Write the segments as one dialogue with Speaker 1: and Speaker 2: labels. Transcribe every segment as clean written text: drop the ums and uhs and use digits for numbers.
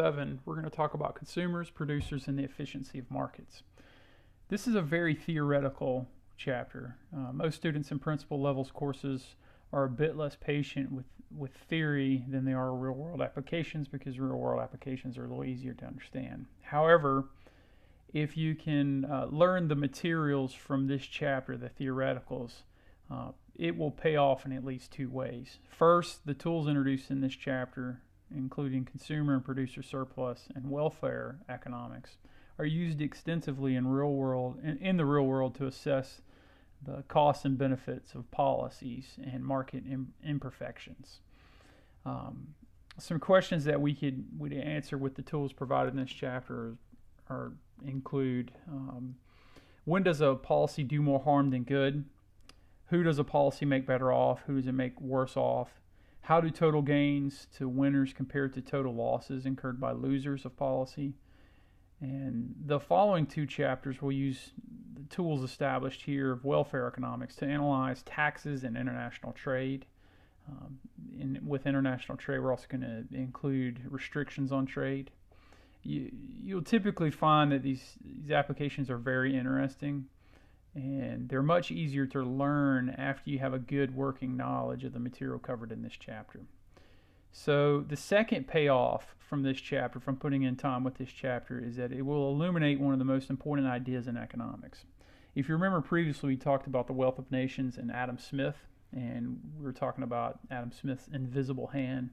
Speaker 1: 7, we're going to talk about consumers, producers, and the efficiency of markets. This is a very theoretical chapter. Most students in principal levels courses are a bit less patient with theory than they are real world applications, because real world applications are a little easier to understand. However, if you can learn the materials from this chapter, the theoreticals, it will pay off in at least two ways. First, the tools introduced in this chapter, including consumer and producer surplus and welfare economics, are used extensively in the real world to assess the costs and benefits of policies and market imperfections. Some questions that would answer with the tools provided in this chapter include when does a policy do more harm than good? Who does a policy make better off? Who does it make worse off? How do total gains to winners compare to total losses incurred by losers of policy? And the following two chapters will use the tools established here of welfare economics to analyze taxes and international trade. With international trade, we're also going to include restrictions on trade. You'll typically find that these applications are very interesting, and they're much easier to learn after you have a good working knowledge of the material covered in this chapter. So the second payoff from this chapter, from putting in time with this chapter, is that it will illuminate one of the most important ideas in economics. If you remember previously, we talked about the Wealth of Nations and Adam Smith, and we were talking about Adam Smith's invisible hand.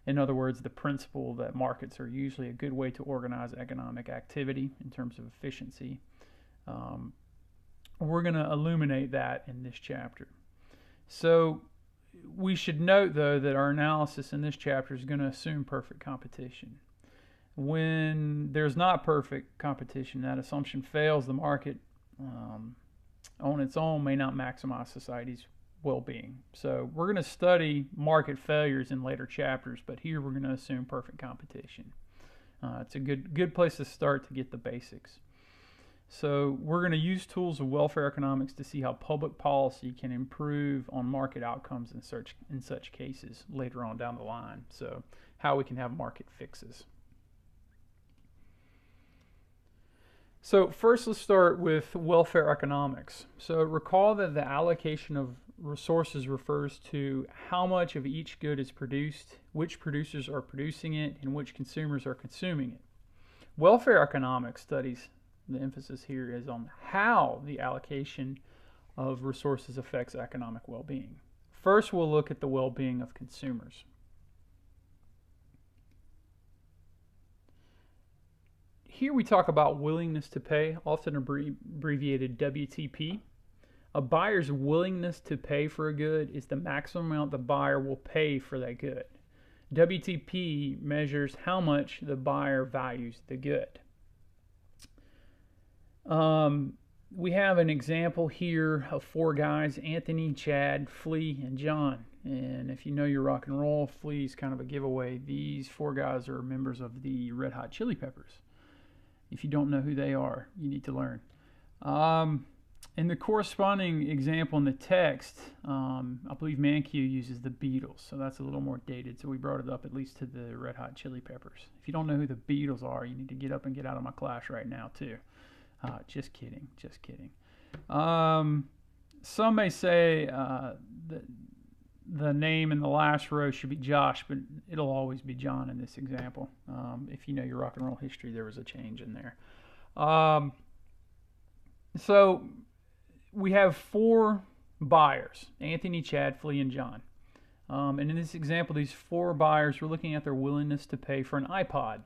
Speaker 1: In other words, the principle that markets are usually a good way to organize economic activity in terms of efficiency. We're going to illuminate that in this chapter. So we should note, though, that our analysis in this chapter is going to assume perfect competition. When there's not perfect competition, that assumption fails. The market on its own may not maximize society's well-being. So we're going to study market failures in later chapters, but here we're going to assume perfect competition. It's a good place to start to get the basics. So we're going to use tools of welfare economics to see how public policy can improve on market outcomes in such cases later on down the line. So how we can have market fixes. So first, let's start with welfare economics. So recall that the allocation of resources refers to how much of each good is produced, which producers are producing it, and which consumers are consuming it. Welfare economics studies, the emphasis here is on how the allocation of resources affects economic well-being. First, we'll look at the well-being of consumers. Here we talk about willingness to pay, often abbreviated WTP. A buyer's willingness to pay for a good is the maximum amount the buyer will pay for that good. WTP measures how much the buyer values the good. We have an example here of four guys: Anthony, Chad, Flea, and John. And if you know your rock and roll, Flea's kind of a giveaway. These four guys are members of the Red Hot Chili Peppers. If you don't know who they are, you need to learn. In the corresponding example in the text, I believe Mankiw uses the Beatles, so that's a little more dated. So we brought it up at least to the Red Hot Chili Peppers. If you don't know who the Beatles are, you need to get up and get out of my class right now too. Just kidding. Some may say that the name in the last row should be Josh, but it'll always be John in this example. If you know your rock and roll history, there was a change in there. So we have four buyers: Anthony, Chad, Flea, and John. And in this example, these four buyers, we're looking at their willingness to pay for an iPod.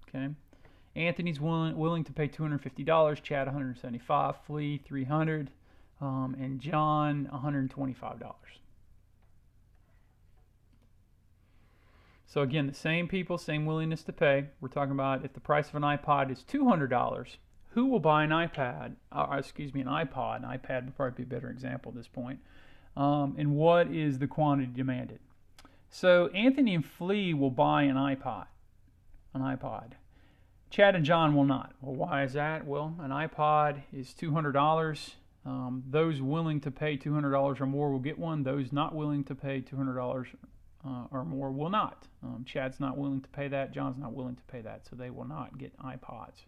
Speaker 1: Okay. Anthony's willing to pay $250, Chad $175, Flea $300, and John $125. So again, the same people, same willingness to pay. We're talking about if the price of an iPod is $200, who will buy an iPod? An iPod. An iPad would probably be a better example at this point. And what is the quantity demanded? So Anthony and Flea will buy an iPod. Chad and John will not. Well, why is that? Well, an iPod is $200. Those willing to pay $200 or more will get one. Those not willing to pay $200 or more will not. Chad's not willing to pay that. John's not willing to pay that, so they will not get iPods.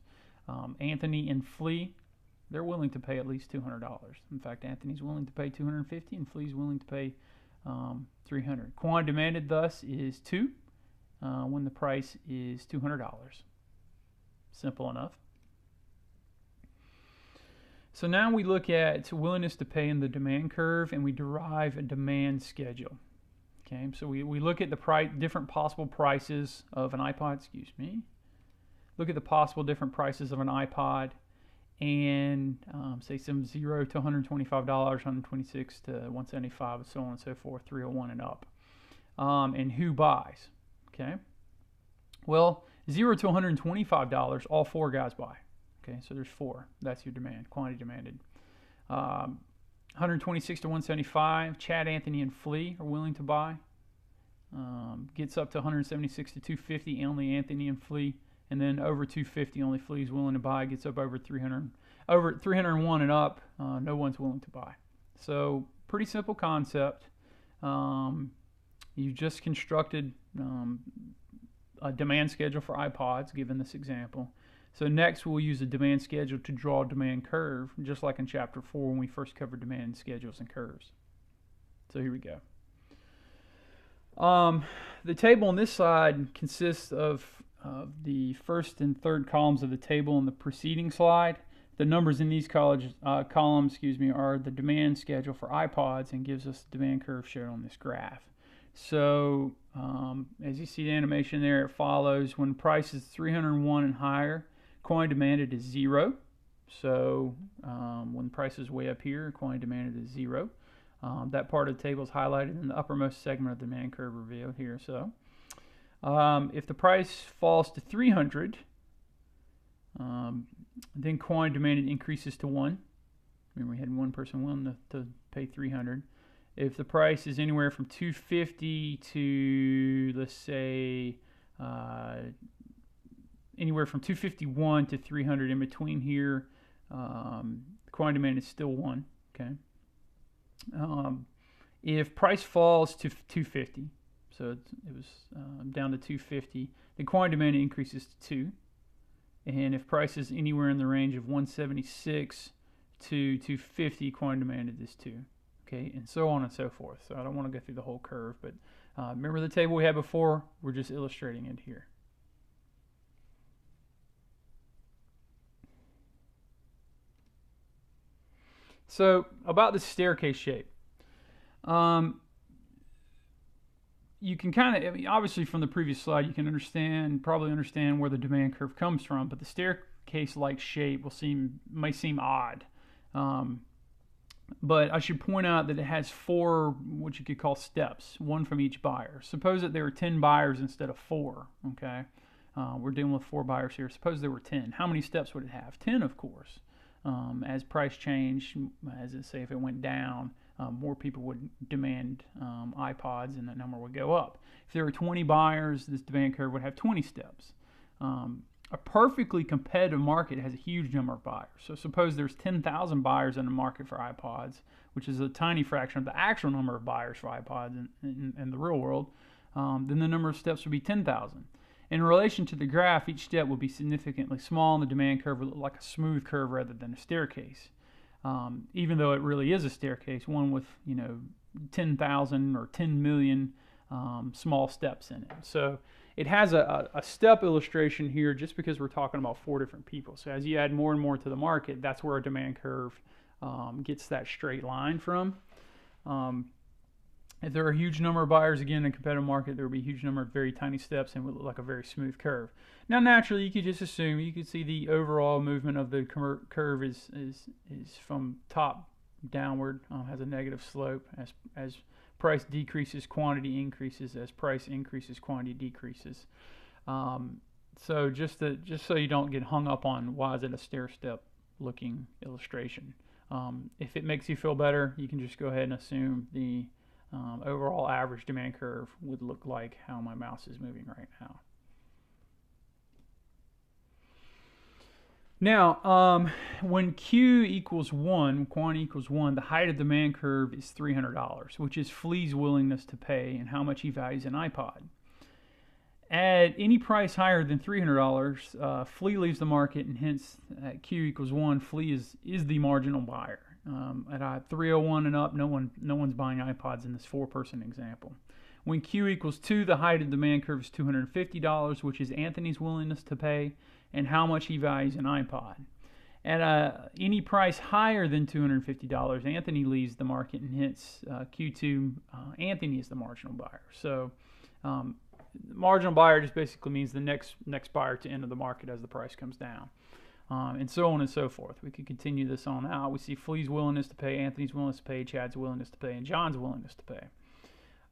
Speaker 1: Anthony and Flea, they're willing to pay at least $200. In fact, Anthony's willing to pay $250, and Flea's willing to pay $300. Quantity demanded thus is 2 when the price is $200. Simple enough. So now we look at willingness to pay in the demand curve, and we derive a demand schedule. Okay, so we look at the different possible prices of an iPod. Look at the possible different prices of an iPod, and say some $0 to $125, $126 to $175, so on and so forth, $301 and up, and who buys. Okay, well, $0 to $125, all 4 guys buy. Okay, so there's 4. That's your demand, quantity demanded. 126 to 175, Chad, Anthony, and Flea are willing to buy. Gets up to 176 to 250, only Anthony and Flea. And then over 250, only Flea's willing to buy. Gets up over 300, over 301 and up, no one's willing to buy. So pretty simple concept. You just constructed a demand schedule for iPods, given this example. So next we'll use a demand schedule to draw a demand curve, just like in Chapter 4 when we first covered demand schedules and curves. So here we go. The table on this side consists of the first and third columns of the table in the preceding slide. The numbers in these columns are the demand schedule for iPods, and gives us the demand curve shown on this graph. So as you see the animation there, it follows when price is 301 and higher, quantity demanded is 0. So when the price is way up here, quantity demanded is 0. That part of the table is highlighted in the uppermost segment of the demand curve revealed here. So if the price falls to 300, then quantity demanded increases to 1. Remember, we had one person willing to pay 300. If the price is anywhere from 250 to, let's say, anywhere from 251 to 300, in between here, quantity demand is still 1. Okay. If price falls to 250, so it was down to 250, the quantity demand increases to 2. And if price is anywhere in the range of 176 to 250, quantity demanded is 2. Okay, and so on and so forth. So I don't want to go through the whole curve, but remember the table we had before? We're just illustrating it here. So about the staircase shape. You can kind of, obviously from the previous slide, you can probably understand where the demand curve comes from, but the staircase-like shape may seem odd. But I should point out that it has 4, what you could call steps, 1 from each buyer. Suppose that there were 10 buyers instead of 4, okay? We're dealing with 4 buyers here. Suppose there were 10. How many steps would it have? 10, of course. As price changed, say if it went down, more people would demand iPods, and that number would go up. If there were 20 buyers, this demand curve would have 20 steps. A perfectly competitive market has a huge number of buyers. So suppose there's 10,000 buyers in the market for iPods, which is a tiny fraction of the actual number of buyers for iPods in the real world, then the number of steps would be 10,000. In relation to the graph, each step would be significantly small, and the demand curve would look like a smooth curve rather than a staircase. Even though it really is a staircase, one with 10,000 or 10 million small steps in it. So it has a step illustration here just because we're talking about 4 different people. So as you add more and more to the market, that's where a demand curve gets that straight line from. If there are a huge number of buyers, again, in a competitive market, there will be a huge number of very tiny steps and it would look like a very smooth curve. Now, naturally, you could just assume, you could see the overall movement of the curve is from top downward, has a negative slope. As price decreases, quantity increases. As price increases, quantity decreases. So just so you don't get hung up on why is it a stair-step looking illustration. If it makes you feel better, you can just go ahead and assume the overall average demand curve would look like how my mouse is moving right now. Now, when Q equals 1, quantity equals 1, the height of demand curve is $300, which is Flea's willingness to pay and how much he values an iPod. At any price higher than $300, Flea leaves the market, and hence at Q equals 1, Flea is the marginal buyer. At 301 and up, no one's buying iPods in this 4-person example. When Q equals 2, the height of demand curve is $250, which is Anthony's willingness to pay and how much he values an iPod. At any price higher than $250, Anthony leaves the market, and hence Q2, Anthony is the marginal buyer. So marginal buyer just basically means the next buyer to enter the market as the price comes down. And so on and so forth. We could continue this on out. We see Flea's willingness to pay, Anthony's willingness to pay, Chad's willingness to pay, and John's willingness to pay.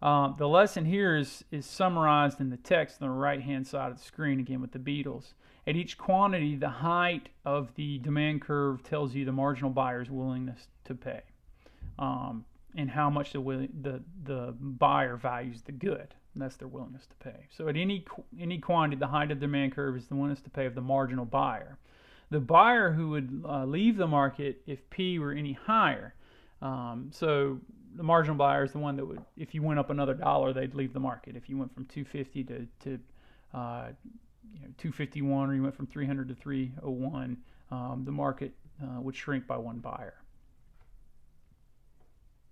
Speaker 1: The lesson here is summarized in the text on the right-hand side of the screen, again with the Beatles. At each quantity, the height of the demand curve tells you the marginal buyer's willingness to pay, and how much the buyer values the good. And that's their willingness to pay. So at any quantity, the height of the demand curve is the willingness to pay of the marginal buyer. The buyer who would leave the market if P were any higher. So the marginal buyer is the one that would, if you went up another dollar, they'd leave the market. If you went from 250 to 251, or you went from 300 to 301, the market would shrink by one buyer.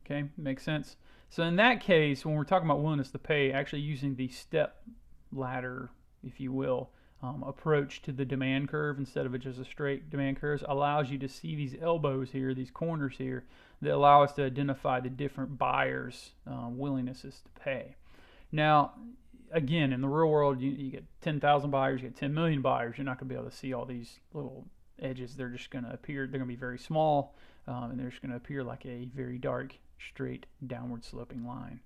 Speaker 1: Okay, makes sense? So in that case, when we're talking about willingness to pay, actually using the step ladder, if you will, approach to the demand curve instead of just a straight demand curve allows you to see these elbows here, these corners here, that allow us to identify the different buyers' willingnesses to pay. Now, again, in the real world, you get 10,000 buyers, you get 10 million buyers. You're not going to be able to see all these little edges. They're just going to appear, they're going to be very small, and they're just going to appear like a very dark, straight, downward sloping line.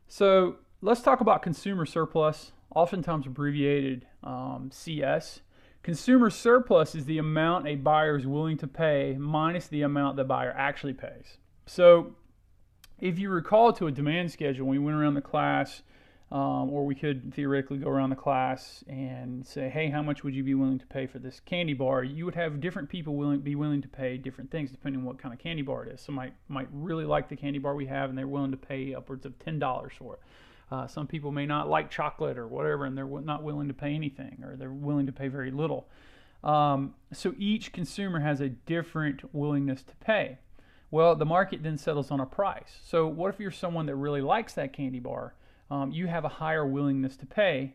Speaker 1: So let's talk about consumer surplus, oftentimes abbreviated CS. Consumer surplus is the amount a buyer is willing to pay minus the amount the buyer actually pays. So if you recall to a demand schedule, we went around the class, or we could theoretically go around the class and say, hey, how much would you be willing to pay for this candy bar? You would have different people be willing to pay different things depending on what kind of candy bar it is. Some might really like the candy bar we have, and they're willing to pay upwards of $10 for it. Some people may not like chocolate or whatever, and they're not willing to pay anything, or they're willing to pay very little. So each consumer has a different willingness to pay. Well, the market then settles on a price. So what if you're someone that really likes that candy bar? You have a higher willingness to pay.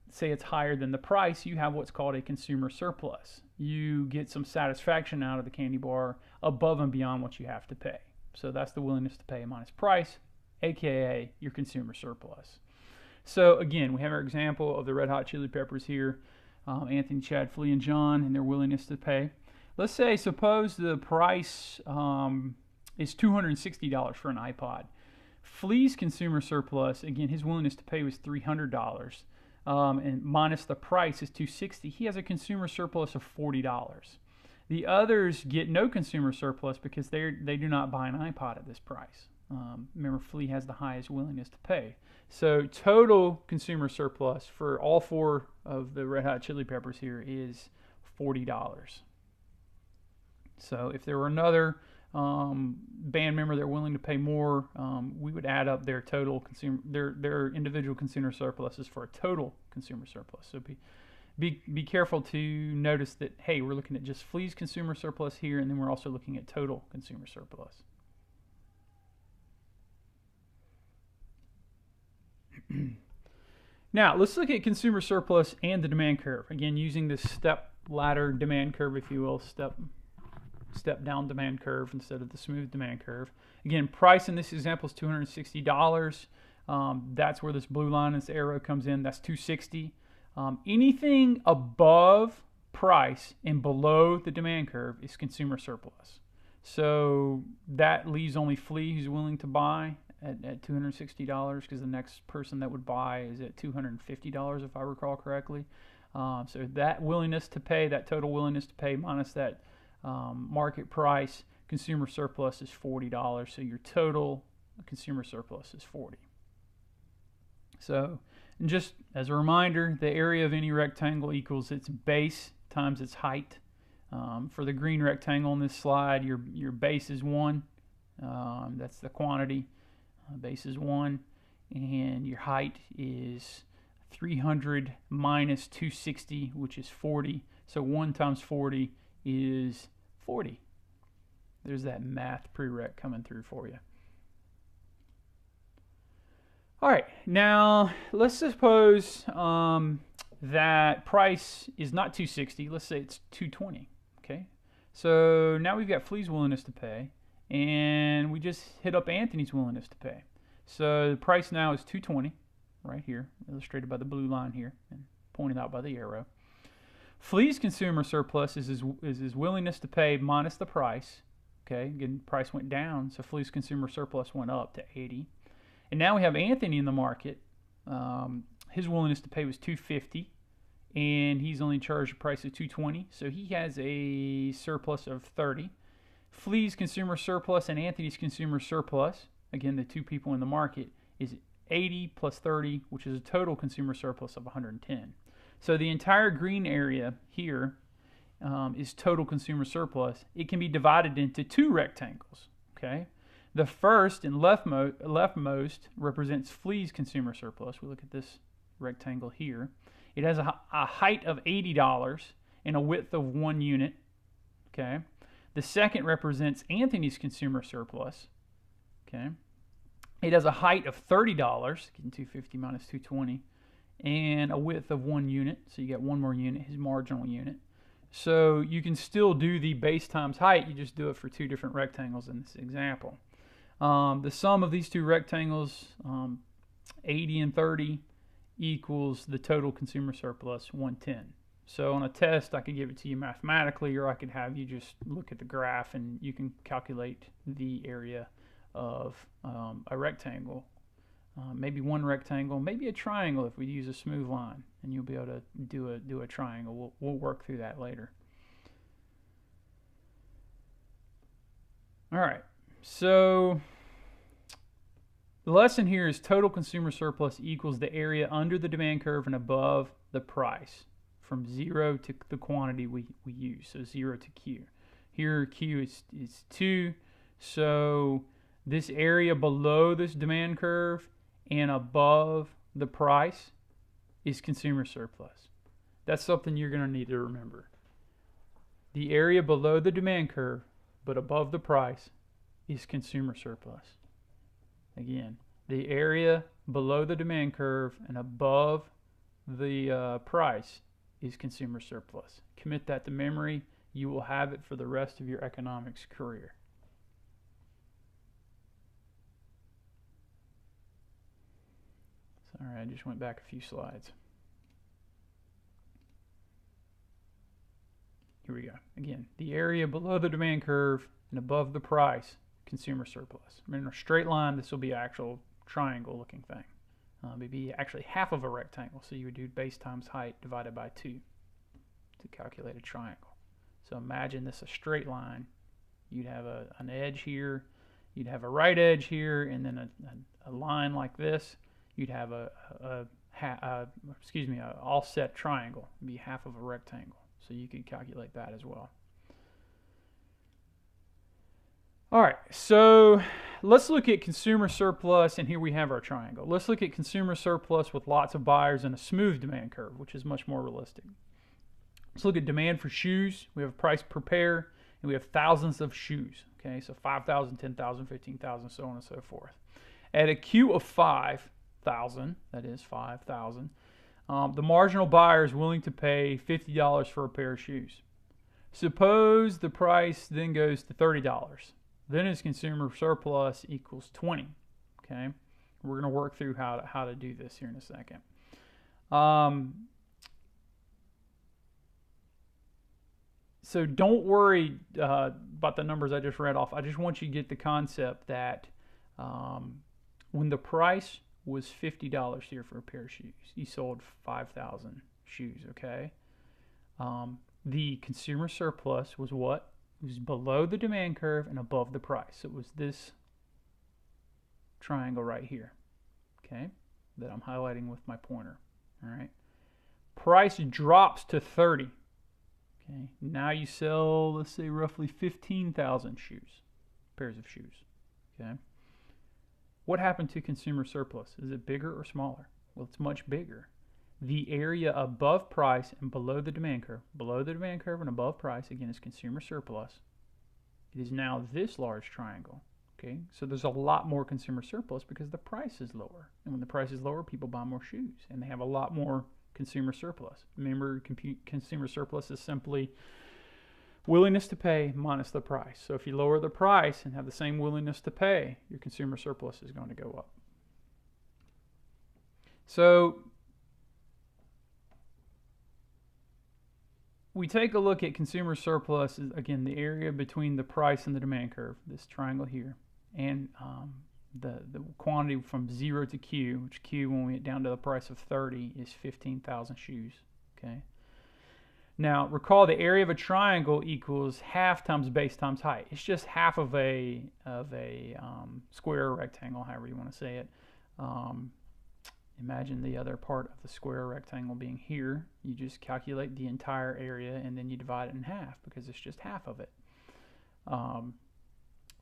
Speaker 1: Say it's higher than the price, you have what's called a consumer surplus. You get some satisfaction out of the candy bar above and beyond what you have to pay. So that's the willingness to pay minus price, aka your consumer surplus. So again, we have our example of the Red Hot Chili Peppers here, Anthony, Chad, Flea, and John, and their willingness to pay. Let's say, suppose the price is $260 for an iPod. Flea's consumer surplus, again, his willingness to pay was $300, and minus the price is $260. He has a consumer surplus of $40. The others get no consumer surplus because they do not buy an iPod at this price. Remember, Flea has the highest willingness to pay. So total consumer surplus for all four of the Red Hot Chili Peppers here is $40. So if there were another band member that are willing to pay more, we would add up their total consumer, their individual consumer surpluses for a total consumer surplus. So be careful to notice that, hey, we're looking at just Flea's consumer surplus here, and then we're also looking at total consumer surplus. Now, let's look at consumer surplus and the demand curve. Again, using this step ladder demand curve, if you will, step down demand curve instead of the smooth demand curve. Again, price in this example is $260. That's where this blue line, this arrow comes in. That's $260. Anything above price and below the demand curve is consumer surplus. So that leaves only Flea who's willing to buy at $260, because the next person that would buy is at $250, if I recall correctly. So that willingness to pay, that total willingness to pay minus that market price, consumer surplus is $40. So your total consumer surplus is $40. So And just as a reminder, the area of any rectangle equals its base times its height. For the green rectangle on this slide, your base is 1. That's the quantity. Base is 1. And your height is 300 minus 260, which is 40. So 1 times 40 is 40. There's that math prereq coming through for you. All right, now let's suppose that price is not 260. Let's say it's 220. Okay, so now we've got Flea's willingness to pay, and we just hit up Anthony's willingness to pay. So the price now is 220, right here, illustrated by the blue line here and pointed out by the arrow. Flea's consumer surplus is his willingness to pay minus the price. Okay, again, price went down, so Flea's consumer surplus went up to 80. And now we have Anthony in the market. His willingness to pay was 250, and he's only charged a price of 220, so he has a surplus of 30. Flea's consumer surplus and Anthony's consumer surplus, again, the two people in the market, is 80 plus 30, which is a total consumer surplus of 110. So the entire green area here is total consumer surplus. It can be divided into two rectangles. Okay, the first and leftmost represents Flea's consumer surplus. We look at this rectangle here. It has a height of $80 and a width of 1 unit. Okay, the second represents Anthony's consumer surplus. Okay, it has a height of $30, getting 250 minus 220, and a width of 1 unit. So you get one more unit, his marginal unit. So you can still do the base times height. You just do it for two different rectangles in this example. The sum of these two rectangles, 80 and 30, equals the total consumer surplus, 110. So on a test, I could give it to you mathematically, or I could have you just look at the graph and you can calculate the area of a rectangle. Maybe one rectangle, maybe a triangle if we use a smooth line, and you'll be able to do a triangle. We'll work through that later. All right, so the lesson here is total consumer surplus equals the area under the demand curve and above the price, from 0 to the quantity we use, so 0 to Q. Here Q is 2, so this area below this demand curve and above the price is consumer surplus. That's something you're going to need to remember. The area below the demand curve but above the price is consumer surplus. Again, the area below the demand curve and above the price is consumer surplus. Commit that to memory. You will have it for the rest of your economics career. All right, I just went back a few slides. Here we go. Again, the area below the demand curve and above the price, consumer surplus. I mean, in a straight line, this will be an actual triangle-looking thing. It would be actually half of a rectangle, so you would do base times height divided by 2 to calculate a triangle. So imagine this a straight line. You'd have an edge here, you'd have a right edge here, and then a line like this. You'd have an offset triangle. It'd be half of a rectangle. So you could calculate that as well. All right, so let's look at consumer surplus, and here we have our triangle. Let's look at consumer surplus with lots of buyers and a smooth demand curve, which is much more realistic. Let's look at demand for shoes. We have a price per pair, and we have thousands of shoes. Okay, so 5,000, 10,000, 15,000, so on and so forth. At a Q of 5,000, that is 5,000, the marginal buyer is willing to pay $50 for a pair of shoes. Suppose the price then goes to $30. Then his consumer surplus equals 20. Okay, we're going to work through how to do this here in a second. So don't worry about the numbers I just read off. I just want you to get the concept that when the price was $50 here for a pair of shoes, he sold 5,000 shoes. Okay, the consumer surplus was what? It was below the demand curve and above the price. So it was this triangle right here. Okay, that I'm highlighting with my pointer. All right. Price drops to 30. Okay. Now you sell, let's say, roughly 15,000 pairs of shoes. Okay. What happened to consumer surplus? Is it bigger or smaller? Well, it's much bigger. The area above price and below the demand curve and above price, again, is consumer surplus. It is now this large triangle. Okay, so there's a lot more consumer surplus because the price is lower. And when the price is lower, people buy more shoes and they have a lot more consumer surplus. Remember, consumer surplus is simply willingness to pay minus the price. So if you lower the price and have the same willingness to pay, your consumer surplus is going to go up. So we take a look at consumer surplus, again, the area between the price and the demand curve, this triangle here, and the quantity from 0 to Q, which Q, when we get down to the price of 30, is 15,000 shoes. Okay. Now, recall the area of a triangle equals half times base times height. It's just half of a square or rectangle, however you want to say it. Imagine the other part of the square rectangle being here. You just calculate the entire area and then you divide it in half because it's just half of it.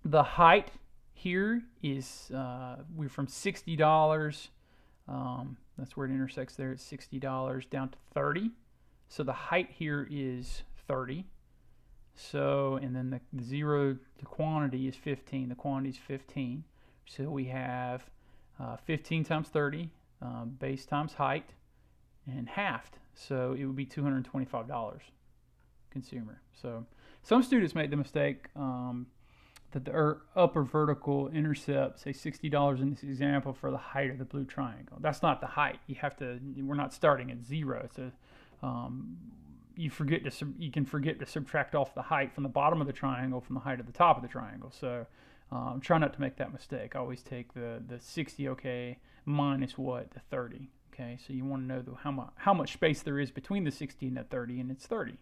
Speaker 1: The height here is, we're from $60, that's where it intersects there, it's $60 down to 30. So the height here is 30. So, and then the zero, the quantity is 15. The quantity is 15. So we have 15 times 30. Base times height, and halved. So it would be $225 consumer. So some students make the mistake that the upper vertical intercept, say $60 in this example, for the height of the blue triangle. That's not the height. You have to. We're not starting at 0. It's a you can forget to subtract off the height from the bottom of the triangle from the height of the top of the triangle. So try not to make that mistake. I always take the 60, okay, minus what? The 30. Okay, so you want to know how much space there is between the 60 and the 30, and it's 30.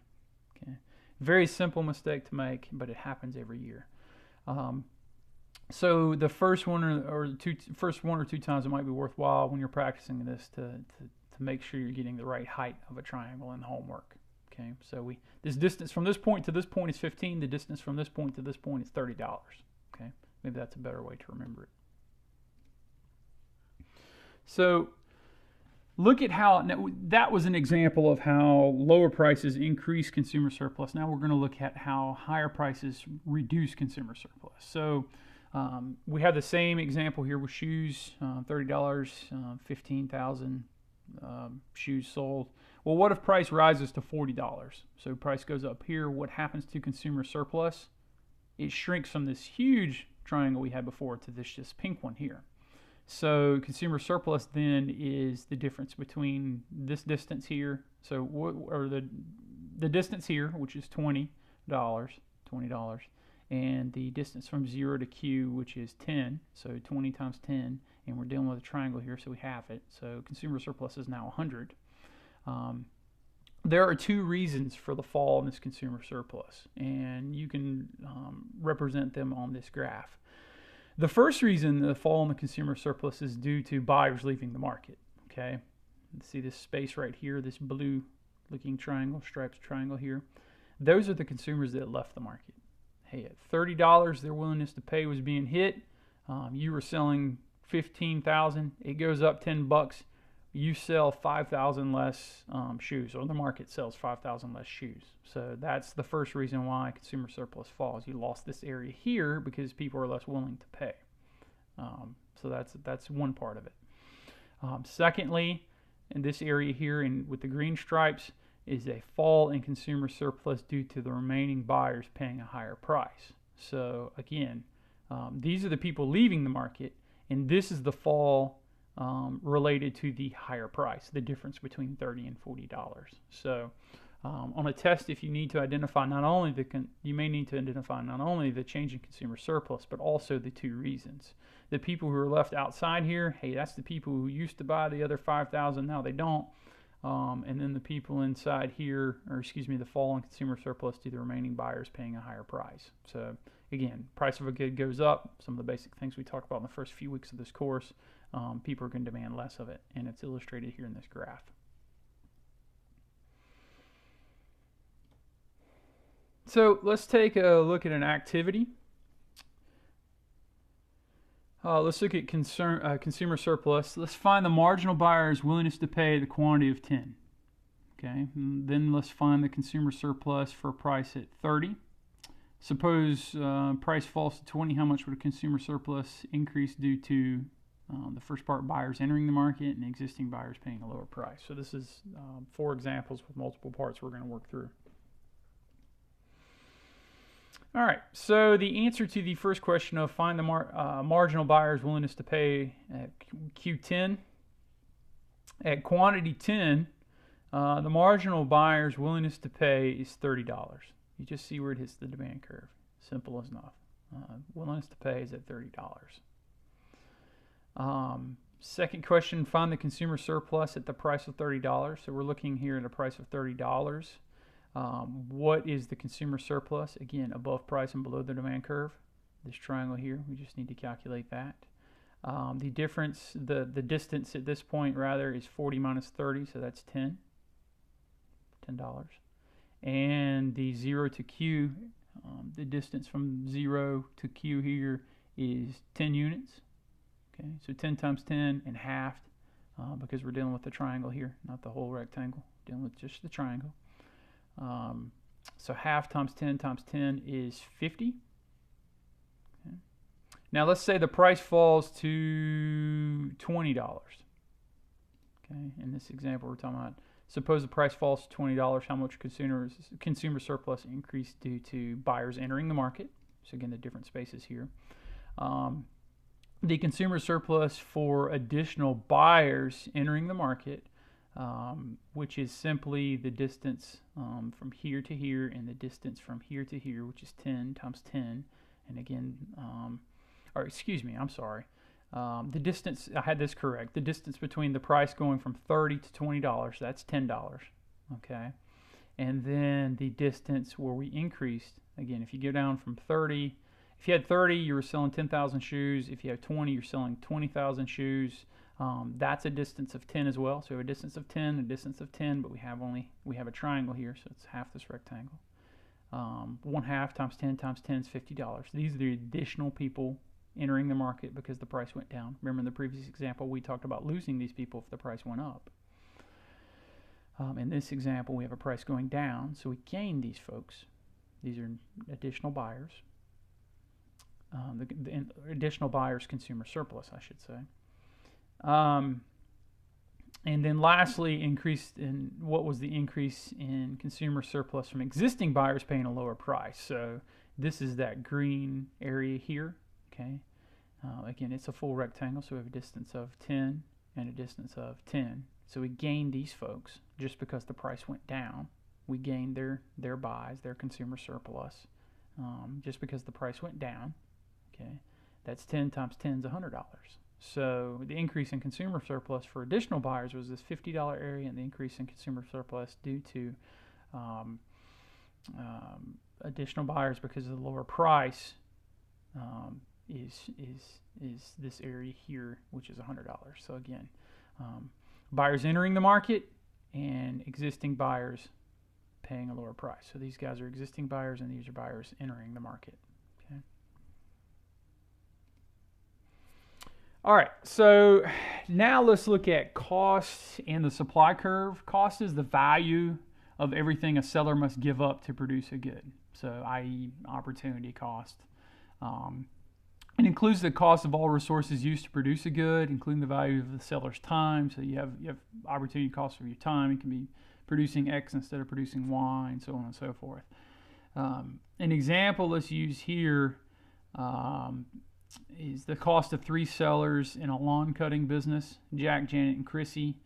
Speaker 1: Okay, very simple mistake to make, but it happens every year. So the first one or two times it might be worthwhile when you're practicing this to make sure you're getting the right height of a triangle in homework. Okay, so this distance from this point to this point is 15. The distance from this point to this point is $30. Okay, maybe that's a better way to remember it. So look at how, now that was an example of how lower prices increase consumer surplus. Now we're going to look at how higher prices reduce consumer surplus. So we have the same example here with shoes, $30, 15,000 shoes sold. Well, what if price rises to $40? So price goes up here. What happens to consumer surplus? It shrinks from this huge triangle we had before to this just pink one here. So consumer surplus then is the difference between this distance here, so or the distance here, which is $20, and the distance from 0 to Q, which is 10, so 20 times 10, and we're dealing with a triangle here, so we have it. So consumer surplus is now 100. There are two reasons for the fall in this consumer surplus, and you can represent them on this graph. The first reason the fall in the consumer surplus is due to buyers leaving the market. Okay, see this space right here, this blue looking triangle, striped triangle here. Those are the consumers that left the market. Hey, at $30, their willingness to pay was being hit. You were selling 15,000. It goes up $10. You sell 5,000 less shoes, or the market sells 5,000 less shoes. So that's the first reason why consumer surplus falls. You lost this area here because people are less willing to pay. So that's one part of it. Secondly, in this area here with the green stripes is a fall in consumer surplus due to the remaining buyers paying a higher price. So again, these are the people leaving the market, and this is the fall related to the higher price, the difference between $30 and $40. So on a test, if you need to identify you may need to identify not only the change in consumer surplus, but also the two reasons. The people who are left outside here, hey, that's the people who used to buy the other 5,000, now they don't. And then the people inside here, the fall in consumer surplus to the remaining buyers paying a higher price. So again, price of a good goes up. Some of the basic things we talked about in the first few weeks of this course. people are going to demand less of it, and it's illustrated here in this graph. So let's take a look at an activity. Let's look at consumer surplus. Let's find the marginal buyer's willingness to pay the quantity of 10. Okay, and then let's find the consumer surplus for a price at 30. Suppose price falls to 20. How much would a consumer surplus increase due to the first part, buyers entering the market, and existing buyers paying a lower price? So this is 4 examples with multiple parts we're going to work through. All right, so the answer to the first question of find the marginal buyer's willingness to pay at Q10. At quantity 10, the marginal buyer's willingness to pay is $30. You just see where it hits the demand curve. Simple as enough. Willingness to pay is at $30. Second question, find the consumer surplus at the price of $30. So we're looking here at a price of $30. What is the consumer surplus? Again, above price and below the demand curve. This triangle here, we just need to calculate that. The difference, the distance at this point rather is 40 minus 30, so that's $10. And the 0 to Q, the distance from 0 to Q here is 10 units. Okay, so 10 times 10 and halved, because we're dealing with the triangle here, not the whole rectangle, dealing with just the triangle. So half times 10 is 50. Okay. Now let's say the price falls to $20. Okay, in this example we're talking about, suppose the price falls to $20, how much consumer surplus increased due to buyers entering the market? So again, the different spaces here. The consumer surplus for additional buyers entering the market, which is simply the distance from here to here and the distance from here to here, which is 10 times 10. And again, or excuse me, I'm sorry. The distance, I had this correct. The distance between the price going from $30 to $20, that's $10. Okay. And then the distance where we increased, again, if you go down from 30, if you had 30, you were selling 10,000 shoes. If you have 20, you're selling 20,000 shoes. That's a distance of 10 as well. So a distance of 10, a distance of 10, but we have a triangle here, so it's half this rectangle. 1/2 times 10 is $50. These are the additional people entering the market because the price went down. Remember in the previous example, we talked about losing these people if the price went up. In this example, we have a price going down, so we gain these folks. These are additional buyers. The additional buyers' consumer surplus, I should say. And then lastly, what was the increase in consumer surplus from existing buyers paying a lower price? So this is that green area here. Okay. Again, it's a full rectangle, so we have a distance of 10 and a distance of 10. So we gained these folks just because the price went down. We gained their buys, their consumer surplus, just because the price went down. Okay, that's 10 times 10 is $100. So the increase in consumer surplus for additional buyers was this $50 area, and the increase in consumer surplus due to additional buyers because of the lower price is this area here, which is $100. So again, buyers entering the market and existing buyers paying a lower price. So these guys are existing buyers, and these are buyers entering the market. Okay. All right, so now let's look at cost and the supply curve. Cost is the value of everything a seller must give up to produce a good, so i.e. opportunity cost. It includes the cost of all resources used to produce a good, including the value of the seller's time. So you have opportunity cost of your time. You can be producing X instead of producing Y, and so on and so forth. An example let's use here is the cost of 3 sellers in a lawn cutting business, Jack, Janet, and Chrissy.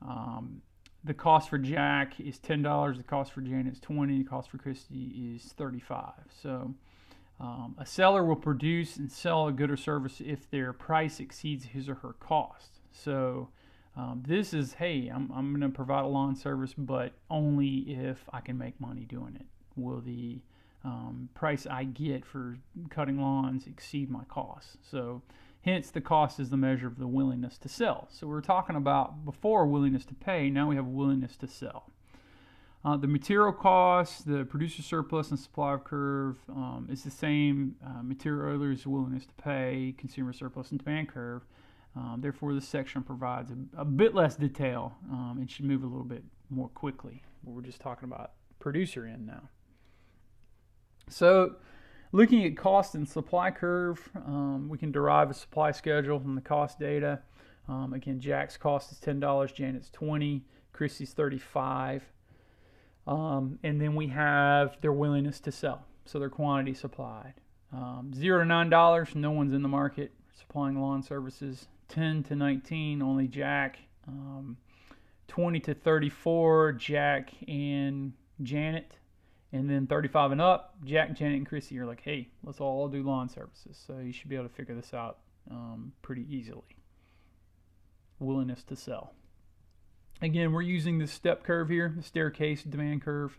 Speaker 1: The cost for Jack is $10, the cost for Janet is $20, the cost for Chrissy is $35. So a seller will produce and sell a good or service if their price exceeds his or her cost. So this is, hey, I'm going to provide a lawn service, but only if I can make money doing it. Will the price I get for cutting lawns exceed my costs? So Hence, the cost is the measure of the willingness to sell. So we were talking about before willingness to pay, now we have willingness to sell. The material cost, the producer surplus and supply curve is the same. Material owners' willingness to pay, consumer surplus and demand curve. Therefore, this section provides a bit less detail and should move a little bit more quickly. We're just talking about producer end now. So, looking at cost and supply curve, we can derive a supply schedule from the cost data. Again, Jack's cost is $10, Janet's $20, Chrissy's $35. And then we have their willingness to sell, so their quantity supplied. $0 to $9, no one's in the market supplying lawn services. 10 to 19, only Jack. 20 to 34, Jack and Janet. And then 35 and up, Jack, Janet, and Chrissy are like, hey, let's all do lawn services. So you should be able to figure this out pretty easily. Willingness to sell. Again, we're using the step curve here, the staircase demand curve.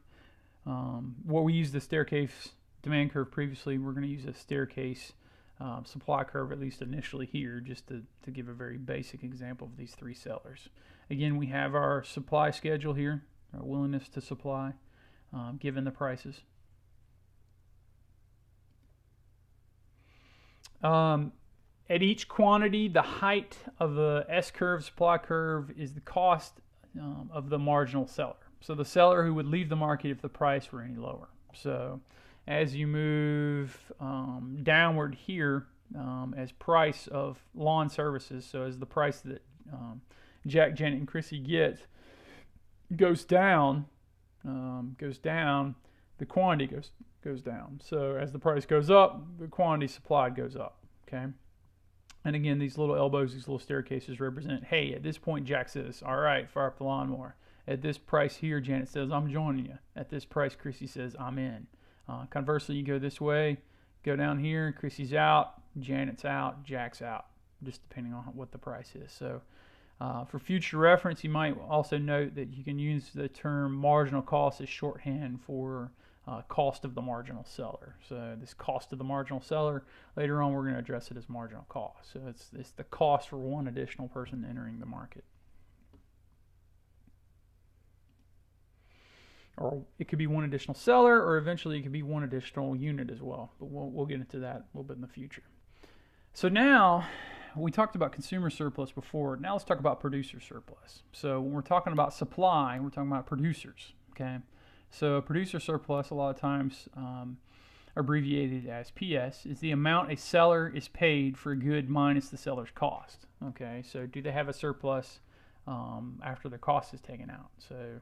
Speaker 1: What we used the staircase demand curve previously, we're going to use a staircase supply curve, at least initially here, just to give a very basic example of these three sellers. Again, we have our supply schedule here, our willingness to supply, given the prices. At each quantity, the height of the S-curve, supply curve, is the cost of the marginal seller. So the seller who would leave the market if the price were any lower. So as you move downward here, as price of lawn services, so as the price that Jack, Janet, and Chrissy get goes down, the quantity goes down. So as the price goes up, the quantity supplied goes up. Okay. And again, these little elbows, these little staircases represent, hey, at this point, Jack says, all right, fire up the lawnmower. At this price here, Janet says, I'm joining you. At this price, Chrissy says, I'm in. Conversely, you go this way, go down here, Chrissy's out, Janet's out, Jack's out, just depending on what the price is. So for future reference, you might also note that you can use the term marginal cost as shorthand for cost of the marginal seller. So this cost of the marginal seller, later on we're going to address it as marginal cost. So it's the cost for one additional person entering the market. Or it could be one additional seller, or eventually it could be one additional unit as well. But we'll get into that a little bit in the future. So now, we talked about consumer surplus before. Now let's talk about producer surplus. So when we're talking about supply, we're talking about producers. Okay. So producer surplus, a lot of times abbreviated as PS, is the amount a seller is paid for a good minus the seller's cost. Okay, so do they have a surplus after the cost is taken out? So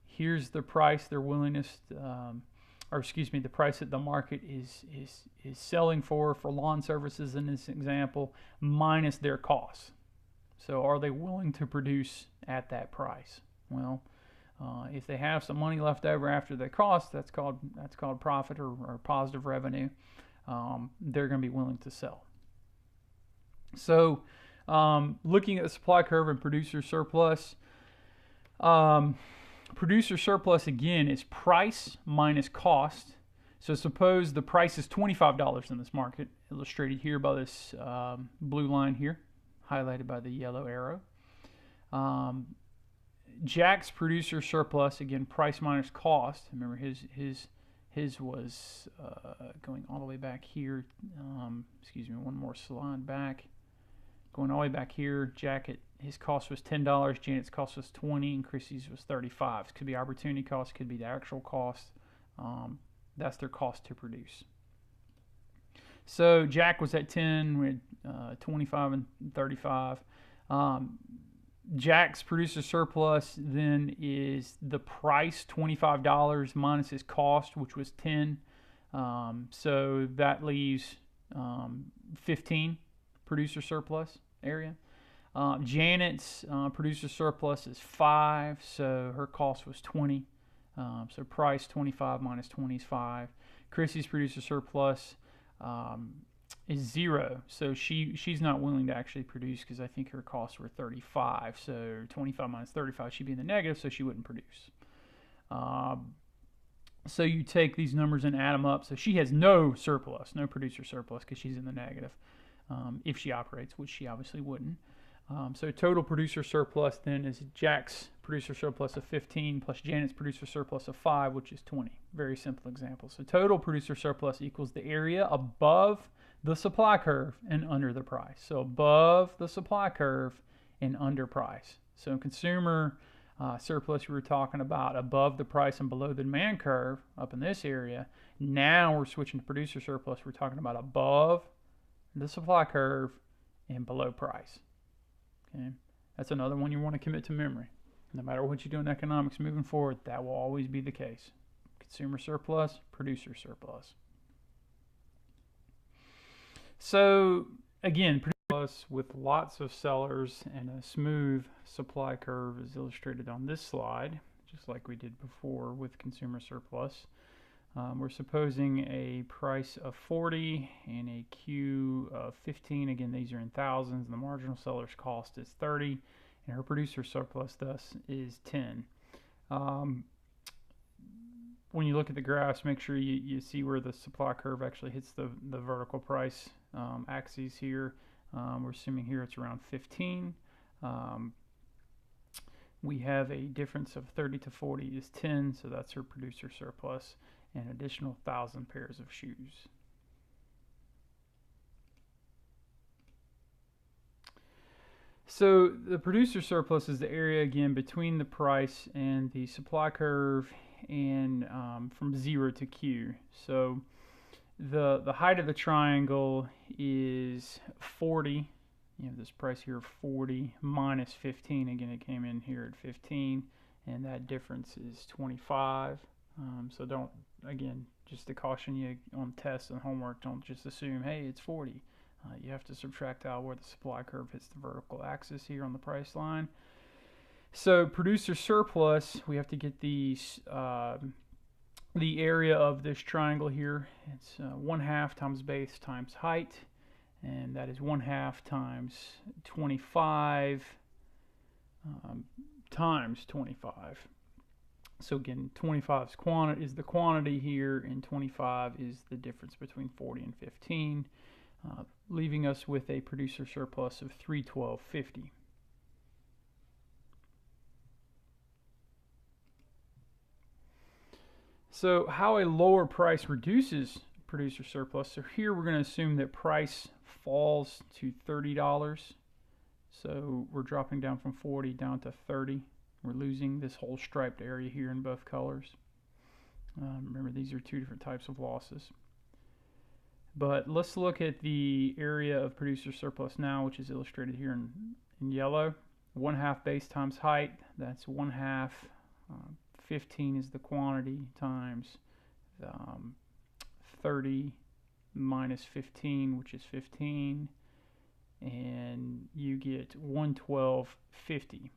Speaker 1: here's the price, their willingness, the price that the market is selling for lawn services in this example, minus their costs. So are they willing to produce at that price? Well, if they have some money left over after the cost, that's called profit or positive revenue. They're going to be willing to sell. So, looking at the supply curve and producer surplus, producer surplus again is price minus cost. So suppose the price is $25 in this market, illustrated here by this blue line here, highlighted by the yellow arrow. Jack's producer surplus, again, price minus cost. Remember, his was going all the way back here. One more slide back. Going all the way back here, Jack, his cost was $10. Janet's cost was $20, and Chrissy's was $35. It could be opportunity cost, could be the actual cost. That's their cost to produce. So Jack was at 10, we had 25 and 35. Jack's producer surplus then is the price, $25 minus his cost, which was 10. So that leaves 15 producer surplus area. Janet's producer surplus is 5, so her cost was 20. So price 25 minus 20 is 5. Chrissy's producer surplus is 0, so she's not willing to actually produce because I think her costs were 35. So 25 minus 35, she'd be in the negative, so she wouldn't produce. So you take these numbers and add them up. So she has no surplus, no producer surplus, because she's in the negative. if she operates, which she obviously wouldn't. So total producer surplus then is Jack's producer surplus of 15 plus Janet's producer surplus of 5, which is 20. Very simple example. So total producer surplus equals the area above the supply curve and under the price. So above the supply curve and under price. So in consumer surplus, we were talking about above the price and below the demand curve up in this area. Now we're switching to producer surplus. We're talking about above the supply curve and below price. Okay, that's another one you want to commit to memory. No matter what you do in economics moving forward, that will always be the case. Consumer surplus, producer surplus. So again, producer surplus with lots of sellers and a smooth supply curve is illustrated on this slide, just like we did before with consumer surplus. We're supposing a price of 40 and a Q of 15. Again, these are in thousands. The marginal seller's cost is 30, and her producer surplus thus is 10. When you look at the graphs, make sure you see where the supply curve actually hits the vertical price axes here. We're assuming here it's around 15. We have a difference of 30 to 40 is 10, so that's her producer surplus. An additional 1,000 pairs of shoes. So the producer surplus is the area again between the price and the supply curve, and from 0 to Q. So the height of the triangle is 40. You have this price here of 40 minus 15. Again, it came in here at 15, and that difference is 25. So don't, again, just to caution you on tests and homework, don't just assume, hey, it's 40. You have to subtract out where the supply curve hits the vertical axis here on the price line. So producer surplus, we have to get the area of this triangle here. It's 1/2 times base times height, and that is 1/2 times 25 times 25. So again, 25 is the quantity here, and 25 is the difference between 40 and 15, leaving us with a producer surplus of 312.50. So how a lower price reduces producer surplus. So here we're going to assume that price falls to $30. So we're dropping down from 40 down to 30. We're losing this whole striped area here in both colors. Remember, these are two different types of losses. But let's look at the area of producer surplus now, which is illustrated here in yellow. 1/2 base times height, that's 1/2. 15 is the quantity times 30 minus 15, which is 15. And you get 112.50.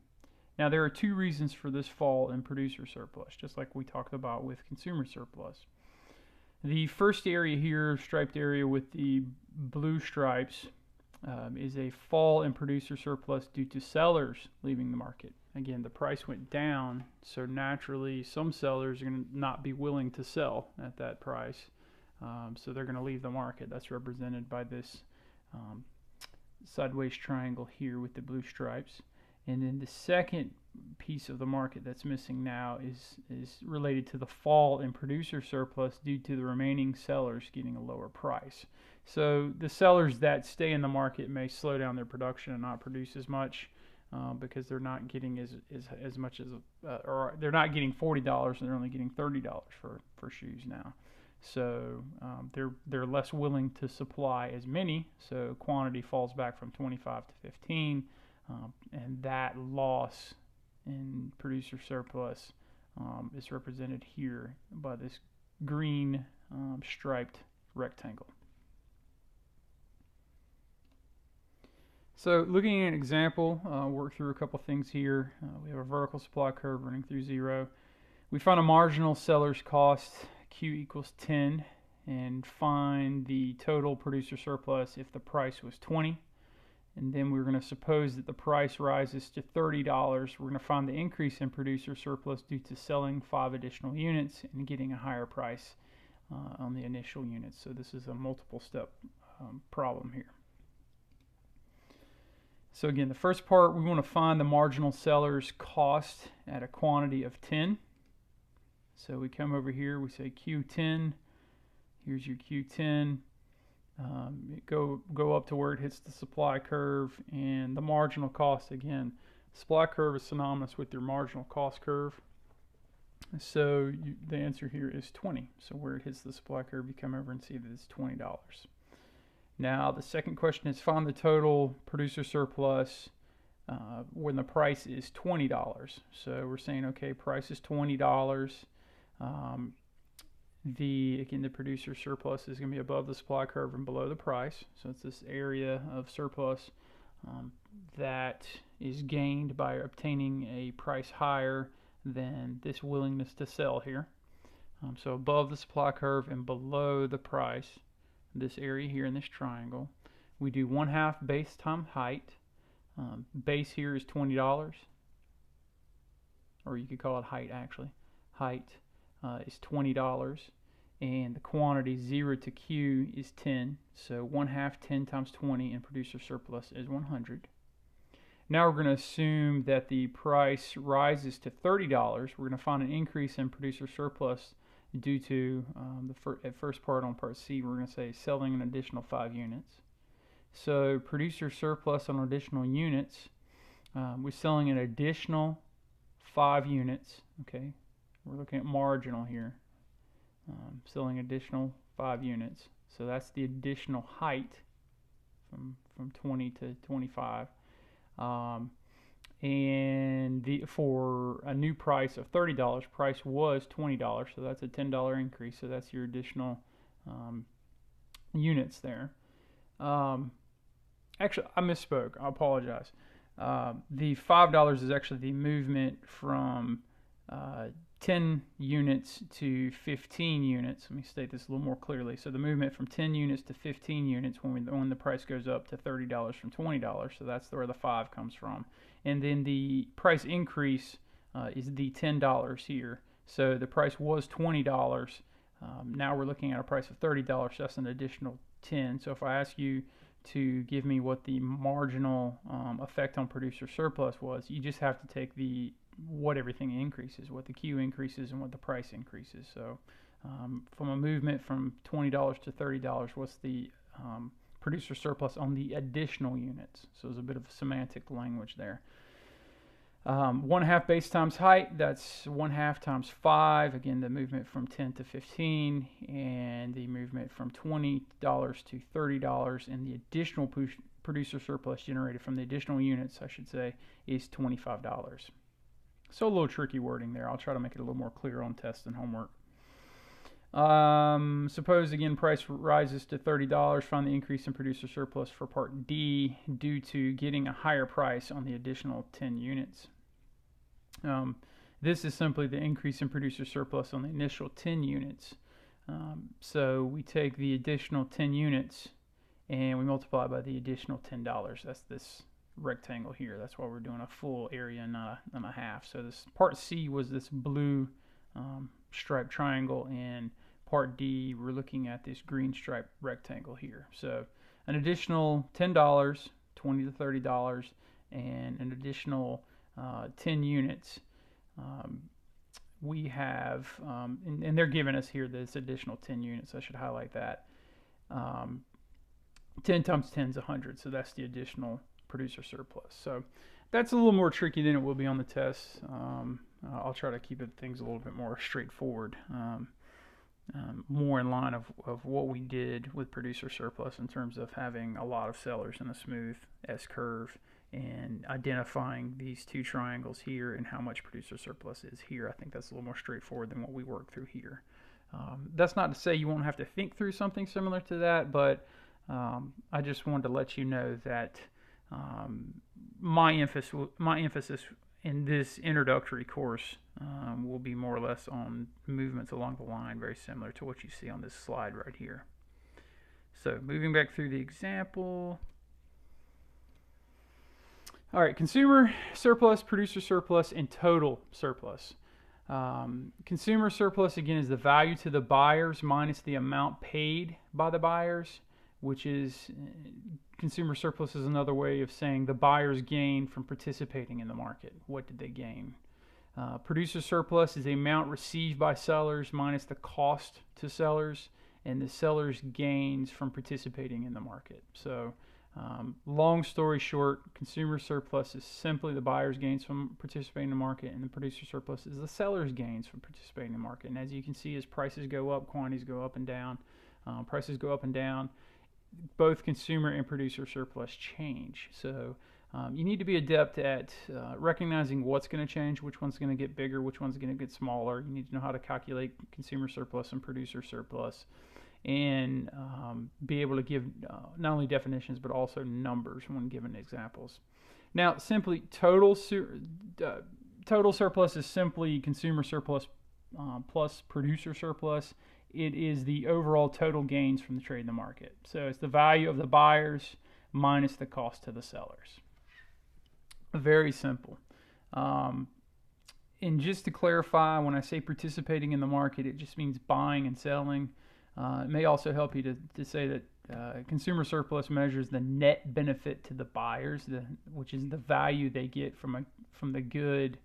Speaker 1: Now, there are two reasons for this fall in producer surplus, just like we talked about with consumer surplus. The first area here, striped area with the blue stripes, is a fall in producer surplus due to sellers leaving the market. Again, the price went down, so naturally some sellers are going to not be willing to sell at that price, so they're going to leave the market. That's represented by this sideways triangle here with the blue stripes. And then the second piece of the market that's missing now is related to the fall in producer surplus due to the remaining sellers getting a lower price. So the sellers that stay in the market may slow down their production and not produce as much because they're not getting as much as, or they're not getting $40 and they're only getting $30 for shoes now. So they're less willing to supply as many, so quantity falls back from 25 to 15. And that loss in producer surplus is represented here by this green striped rectangle. So looking at an example, work through a couple things here. We have a vertical supply curve running through 0. We find a marginal seller's cost, Q equals 10, and find the total producer surplus if the price was 20. And then we're going to suppose that the price rises to $30. We're going to find the increase in producer surplus due to selling 5 additional units and getting a higher price on the initial units. So this is a multiple step problem here. So again, the first part, we want to find the marginal seller's cost at a quantity of 10. So we come over here, we say Q10. Here's your Q10. Go up to where it hits the supply curve, and the marginal cost, again, supply curve is synonymous with your marginal cost curve. So the answer here is 20. So where it hits the supply curve, you come over and see that it's $20. Now the second question is find the total producer surplus when the price is $20. So we're saying, okay, price is $20. The producer surplus is going to be above the supply curve and below the price. So it's this area of surplus that is gained by obtaining a price higher than this willingness to sell here. So above the supply curve and below the price, this area here in this triangle. We do 1/2 base times height. Base here is $20, or you could call it height actually. Height is $20, and the quantity 0 to Q is 10. So 1/2 10 times 20, and producer surplus is 100. Now we're going to assume that the price rises to $30. We're going to find an increase in producer surplus due to the first part on part C. We're going to say selling an additional 5 units. So producer surplus on additional units, we're selling an additional 5 units. Okay, we're looking at marginal here. Selling additional 5 units. So that's the additional height from 20 to 25. And for a new price of $30, price was $20, so that's a $10 increase. So that's your additional units there. Actually, I misspoke. I apologize. The $5 is actually the movement from 10 units to 15 units. Let me state this a little more clearly. So the movement from 10 units to 15 units when the price goes up to $30 from $20. So that's where the 5 comes from. And then the price increase is the $10 here. So the price was $20. Now we're looking at a price of $30. So that's an additional 10. So if I ask you to give me what the marginal effect on producer surplus was, you just have to take what everything increases, what the Q increases and what the price increases. So from a movement from $20 to $30, what's the producer surplus on the additional units? So there's a bit of semantic language there. 1/2 base times height, that's 1/2 times 5. Again, the movement from 10 to 15, and the movement from $20 to $30, and the additional producer surplus generated from the additional units, I should say, is $25. So a little tricky wording there. I'll try to make it a little more clear on tests and homework. Suppose again price rises to $30. Find the increase in producer surplus for part D due to getting a higher price on the additional 10 units. This is simply the increase in producer surplus on the initial 10 units. So we take the additional 10 units and we multiply by the additional $10. That's this rectangle here. That's why we're doing a full area, not a half. So this part C was this blue striped triangle, and part D we're looking at this green striped rectangle here. So an additional $10, $20 to $30, and an additional 10 units. We have, and they're giving us here this additional 10 units. I should highlight that. 10 times 10 is 100, so that's the additional producer surplus. So that's a little more tricky than it will be on the test. I'll try to keep things a little bit more straightforward, more in line of what we did with producer surplus in terms of having a lot of sellers in a smooth S-curve and identifying these two triangles here and how much producer surplus is here. I think that's a little more straightforward than what we worked through here. That's not to say you won't have to think through something similar to that, but I just wanted to let you know that my emphasis in this introductory course will be more or less on movements along the line, very similar to what you see on this slide right here. So moving back through the example. All right, consumer surplus, producer surplus, and total surplus. Consumer surplus, again, is the value to the buyers minus the amount paid by the buyers. which is consumer surplus is another way of saying the buyers gain from participating in the market. What did they gain? Producer surplus is the amount received by sellers minus the cost to sellers, and the sellers' gains from participating in the market. So, long story short, consumer surplus is simply the buyer's gains from participating in the market, and the producer surplus is the seller's gains from participating in the market. And as you can see, as prices go up, quantities go up and down. Prices go up and down. Both consumer and producer surplus change. So you need to be adept at recognizing what's going to change, which one's going to get bigger, which one's going to get smaller. You need to know how to calculate consumer surplus and producer surplus, and be able to give not only definitions but also numbers when given examples. Now, simply total surplus is simply consumer surplus plus producer surplus. It is the overall total gains from the trade in the market. So it's the value of the buyers minus the cost to the sellers. Very simple. And just to clarify, when I say participating in the market, it just means buying and selling. It may also help you to say that consumer surplus measures the net benefit to the buyers, which is the value they get from the good.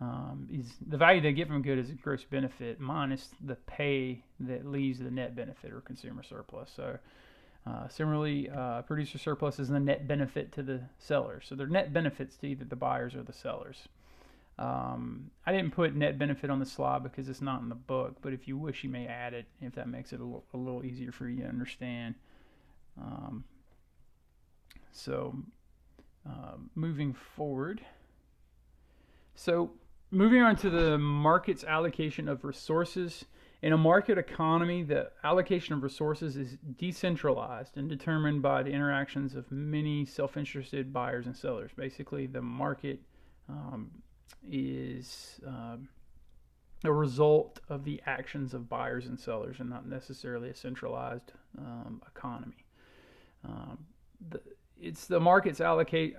Speaker 1: The value they get from a good is a gross benefit minus the pay that leaves the net benefit or consumer surplus. So similarly, producer surplus is the net benefit to the sellers. So they're net benefits to either the buyers or the sellers. I didn't put net benefit on the slide because it's not in the book, but if you wish, you may add it if that makes it a little easier for you to understand. Moving forward. So moving on to the market's allocation of resources. In a market economy, the allocation of resources is decentralized and determined by the interactions of many self-interested buyers and sellers. Basically, the market is a result of the actions of buyers and sellers and not necessarily a centralized economy. Is the market's allocation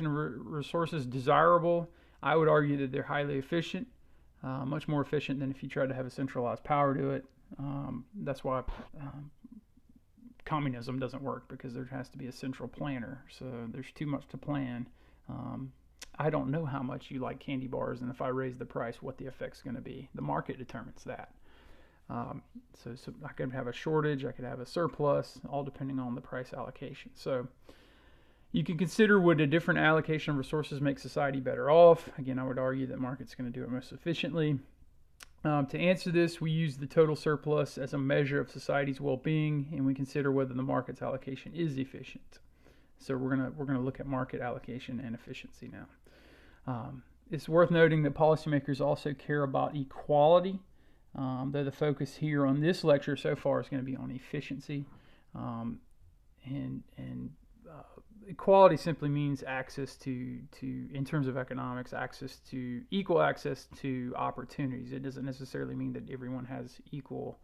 Speaker 1: of resources desirable? I would argue that they're highly efficient, much more efficient than if you try to have a centralized power to it. That's why communism doesn't work, because there has to be a central planner. So there's too much to plan. I don't know how much you like candy bars, and if I raise the price, what the effect's going to be. The market determines that. So I could have a shortage, I could have a surplus, all depending on the price allocation. So you can consider, would a different allocation of resources make society better off? Again, I would argue that market's going to do it most efficiently. To answer this, we use the total surplus as a measure of society's well-being, and we consider whether the market's allocation is efficient. So we're gonna look at market allocation and efficiency now. It's worth noting that policymakers also care about equality. Though the focus here on this lecture so far is going to be on efficiency, and equality simply means access to, in terms of economics, equal access to opportunities. It doesn't necessarily mean that everyone has equal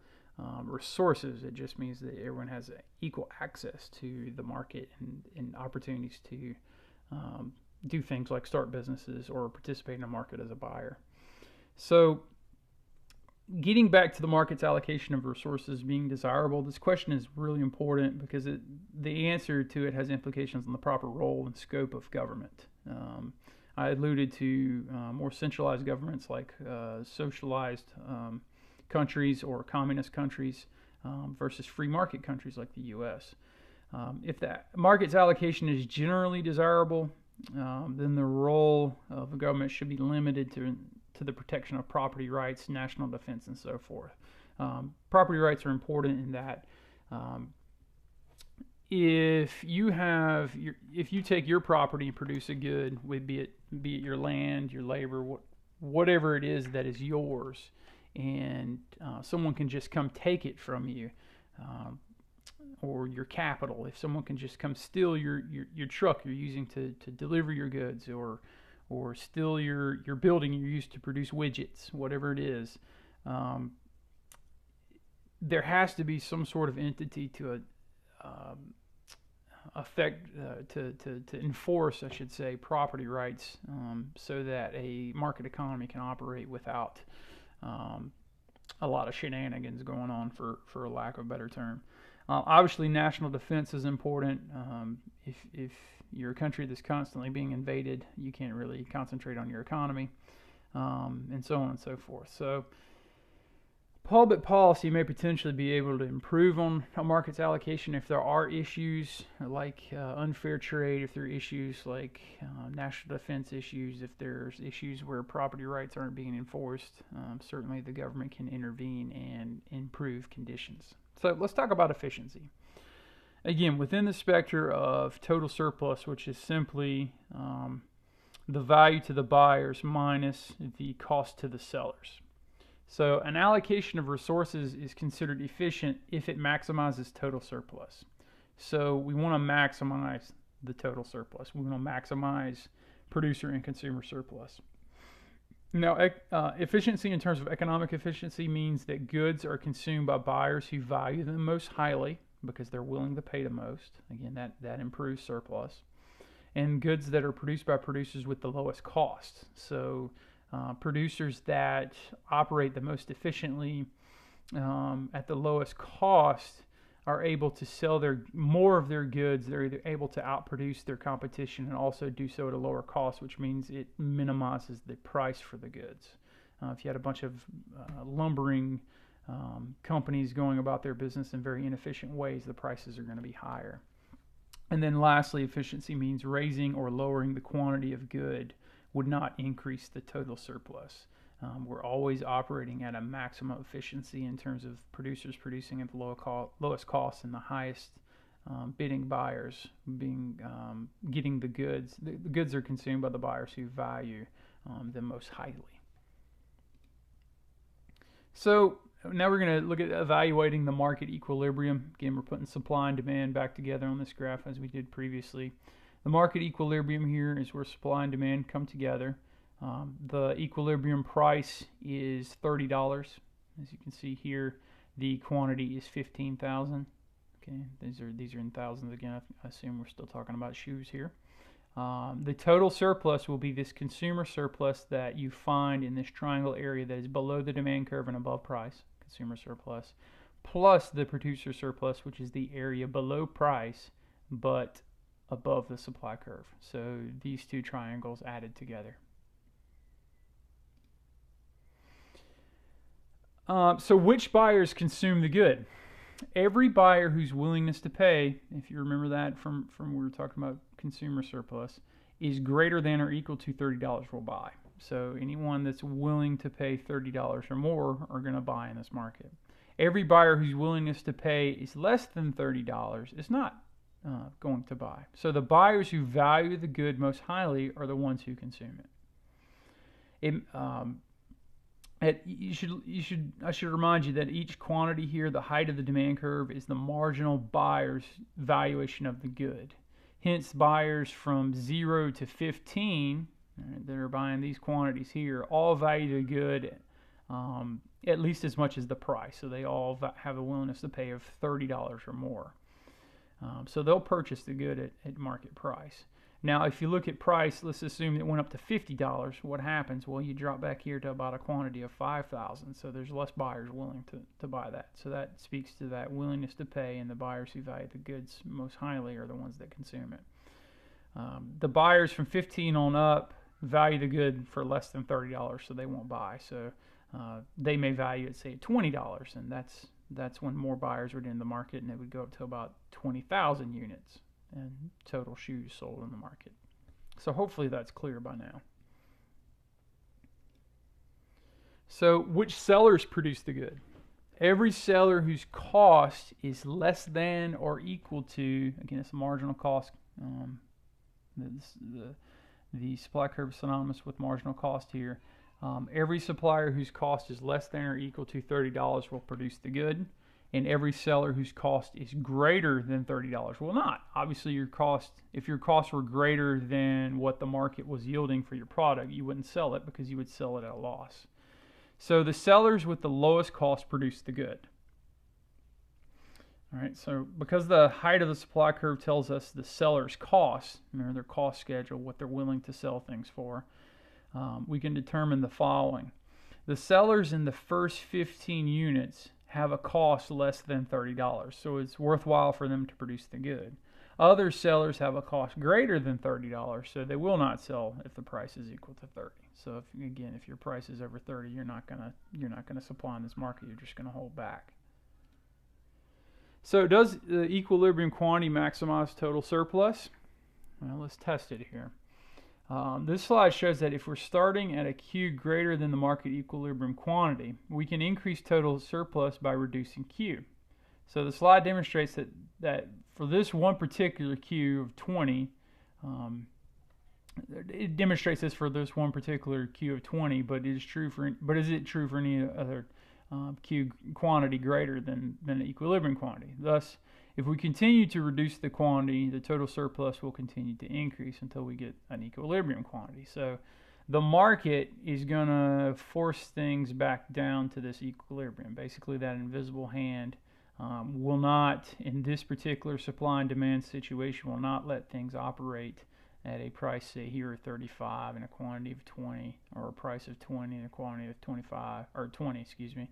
Speaker 1: resources. It just means that everyone has equal access to the market and opportunities to do things like start businesses or participate in a market as a buyer. So, getting back to the market's allocation of resources being desirable, this question is really important because the answer to it has implications on the proper role and scope of government. I alluded to more centralized governments like socialized countries or communist countries versus free market countries like the U.S. If that market's allocation is generally desirable, then the role of the government should be limited to the protection of property rights, national defense, and so forth. Property rights are important in that if you take your property and produce a good, be it your land, your labor, whatever it is that is yours, and someone can just come take it from you, or your capital, if someone can just come steal your truck you're using to deliver your goods, or steal your building you used to produce widgets, whatever it is, there has to be some sort of entity to enforce, I should say, property rights, so that a market economy can operate without a lot of shenanigans going on, for a lack of a better term. Obviously, national defense is important. If you're a country that's constantly being invaded, you can't really concentrate on your economy, and so on and so forth. So public policy may potentially be able to improve on a market's allocation if there are issues like unfair trade, if there are issues like national defense issues, if there's issues where property rights aren't being enforced. Certainly the government can intervene and improve conditions. So let's talk about efficiency. Again, within the spectrum of total surplus, which is simply the value to the buyers minus the cost to the sellers. So an allocation of resources is considered efficient if it maximizes total surplus. So we want to maximize the total surplus. We want to maximize producer and consumer surplus. Now, efficiency in terms of economic efficiency means that goods are consumed by buyers who value them most highly because they're willing to pay the most. Again, that improves surplus. And goods that are produced by producers with the lowest cost. So producers that operate the most efficiently at the lowest cost are able to sell more of their goods. They're either able to outproduce their competition and also do so at a lower cost, which means it minimizes the price for the goods. If you had a bunch of lumbering companies going about their business in very inefficient ways, the prices are going to be higher. And then lastly, efficiency means raising or lowering the quantity of good would not increase the total surplus. We're always operating at a maximum efficiency in terms of producers producing at the lowest cost and the highest bidding buyers getting the goods. The goods are consumed by the buyers who value them most highly. So now we're going to look at evaluating the market equilibrium. Again, we're putting supply and demand back together on this graph as we did previously. The market equilibrium here is where supply and demand come together. The equilibrium price is $30. As you can see here, the quantity is 15,000. Okay, these are in thousands again. I assume we're still talking about shoes here. The total surplus will be this consumer surplus that you find in this triangle area that is below the demand curve and above price, consumer surplus, plus the producer surplus, which is the area below price but above the supply curve. So these two triangles added together. So which buyers consume the good? Every buyer whose willingness to pay, if you remember that from we were talking about consumer surplus, is greater than or equal to $30 will buy. So anyone that's willing to pay $30 or more are going to buy in this market. Every buyer whose willingness to pay is less than $30 is not going to buy. So the buyers who value the good most highly are the ones who consume it. I should remind you that each quantity here, the height of the demand curve, is the marginal buyer's valuation of the good. Hence, buyers from 0 to 15 that are buying these quantities here all value the good at least as much as the price. So they all have a willingness to pay of $30 or more. So they'll purchase the good at market price. Now, if you look at price, let's assume it went up to $50. What happens? Well, you drop back here to about a quantity of 5,000. So there's less buyers willing to buy that. So that speaks to that willingness to pay, and the buyers who value the goods most highly are the ones that consume it. The buyers from 15 on up value the good for less than $30, so they won't buy. So they may value it, say, at $20, and that's when more buyers are in the market, and it would go up to about 20,000 units and total shoes sold in the market. So hopefully that's clear by now. So which sellers produce the good? Every seller whose cost is less than or equal to, again, it's a marginal cost. The supply curve is synonymous with marginal cost here. Every supplier whose cost is less than or equal to $30 will produce the good. And every seller whose cost is greater than $30 will not. Obviously, if your costs were greater than what the market was yielding for your product, you wouldn't sell it because you would sell it at a loss. So the sellers with the lowest cost produce the good. All right, so because the height of the supply curve tells us the seller's cost, their cost schedule, what they're willing to sell things for, we can determine the following. The sellers in the first 15 units have a cost less than $30, so it's worthwhile for them to produce the good. Other sellers have a cost greater than $30, so they will not sell if the price is equal to 30. So if your price is over 30, you're not gonna supply in this market. You're just gonna hold back. So does the equilibrium quantity maximize total surplus? Well, let's test it here. This slide shows that if we're starting at a Q greater than the market equilibrium quantity, we can increase total surplus by reducing Q. So the slide demonstrates that for this one particular Q of 20, it demonstrates this for this one particular Q of 20, but is it true for any other Q quantity greater than the equilibrium quantity? Thus, if we continue to reduce the quantity, the total surplus will continue to increase until we get an equilibrium quantity. So the market is going to force things back down to this equilibrium. Basically, that invisible hand will not, in this particular supply and demand situation, will not let things operate at a price, say here, of 35 and a quantity of 20, or a price of 20 and a quantity of 25, or 20, excuse me.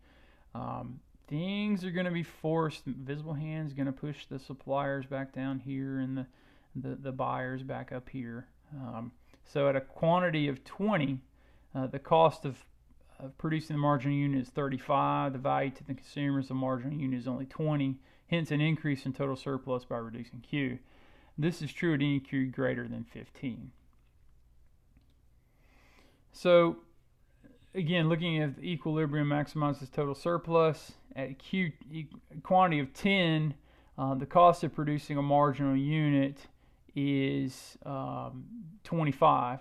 Speaker 1: Things are going to be forced. The invisible hand is going to push the suppliers back down here and the buyers back up here. So at a quantity of 20, the cost of producing the marginal unit is 35. The value to the consumers, the marginal unit, is only 20. Hence an increase in total surplus by reducing Q. This is true at any Q greater than 15. So again, looking at the equilibrium maximizes total surplus. At a quantity of 10, the cost of producing a marginal unit is 25.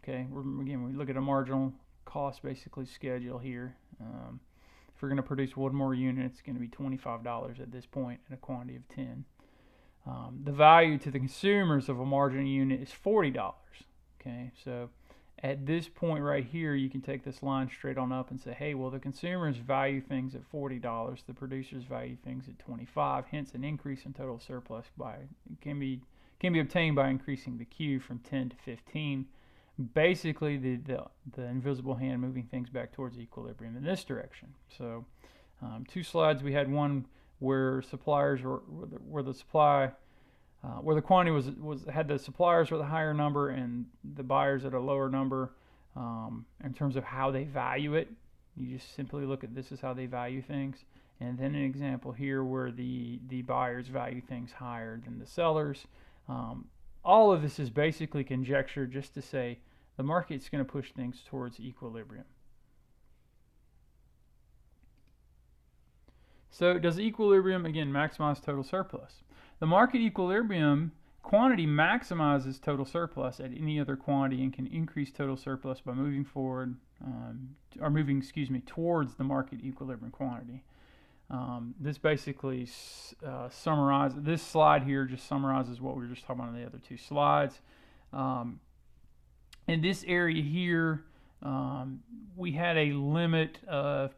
Speaker 1: Okay, again, we look at a marginal cost basically schedule here. If we're going to produce one more unit, it's going to be $25 at this point at a quantity of 10. The value to the consumers of a marginal unit is $40. Okay, so at this point right here, you can take this line straight on up and say, hey, well, the consumers value things at $40, the producers value things at 25. Hence, an increase in total surplus can be obtained by increasing the Q from 10 to 15. Basically, the invisible hand moving things back towards equilibrium in this direction. So, two slides. We had one where suppliers where the quantity had the suppliers with a higher number and the buyers at a lower number. In terms of how they value it, you just simply look at this is how they value things. And then an example here where the buyers value things higher than the sellers. All of this is basically conjecture, just to say the market's going to push things towards equilibrium. So does equilibrium, again, maximize total surplus? The market equilibrium quantity maximizes total surplus at any other quantity and can increase total surplus by moving forward, towards the market equilibrium quantity. This basically summarizes, this slide here just summarizes what we were just talking about in the other two slides. In this area here, we had a limit of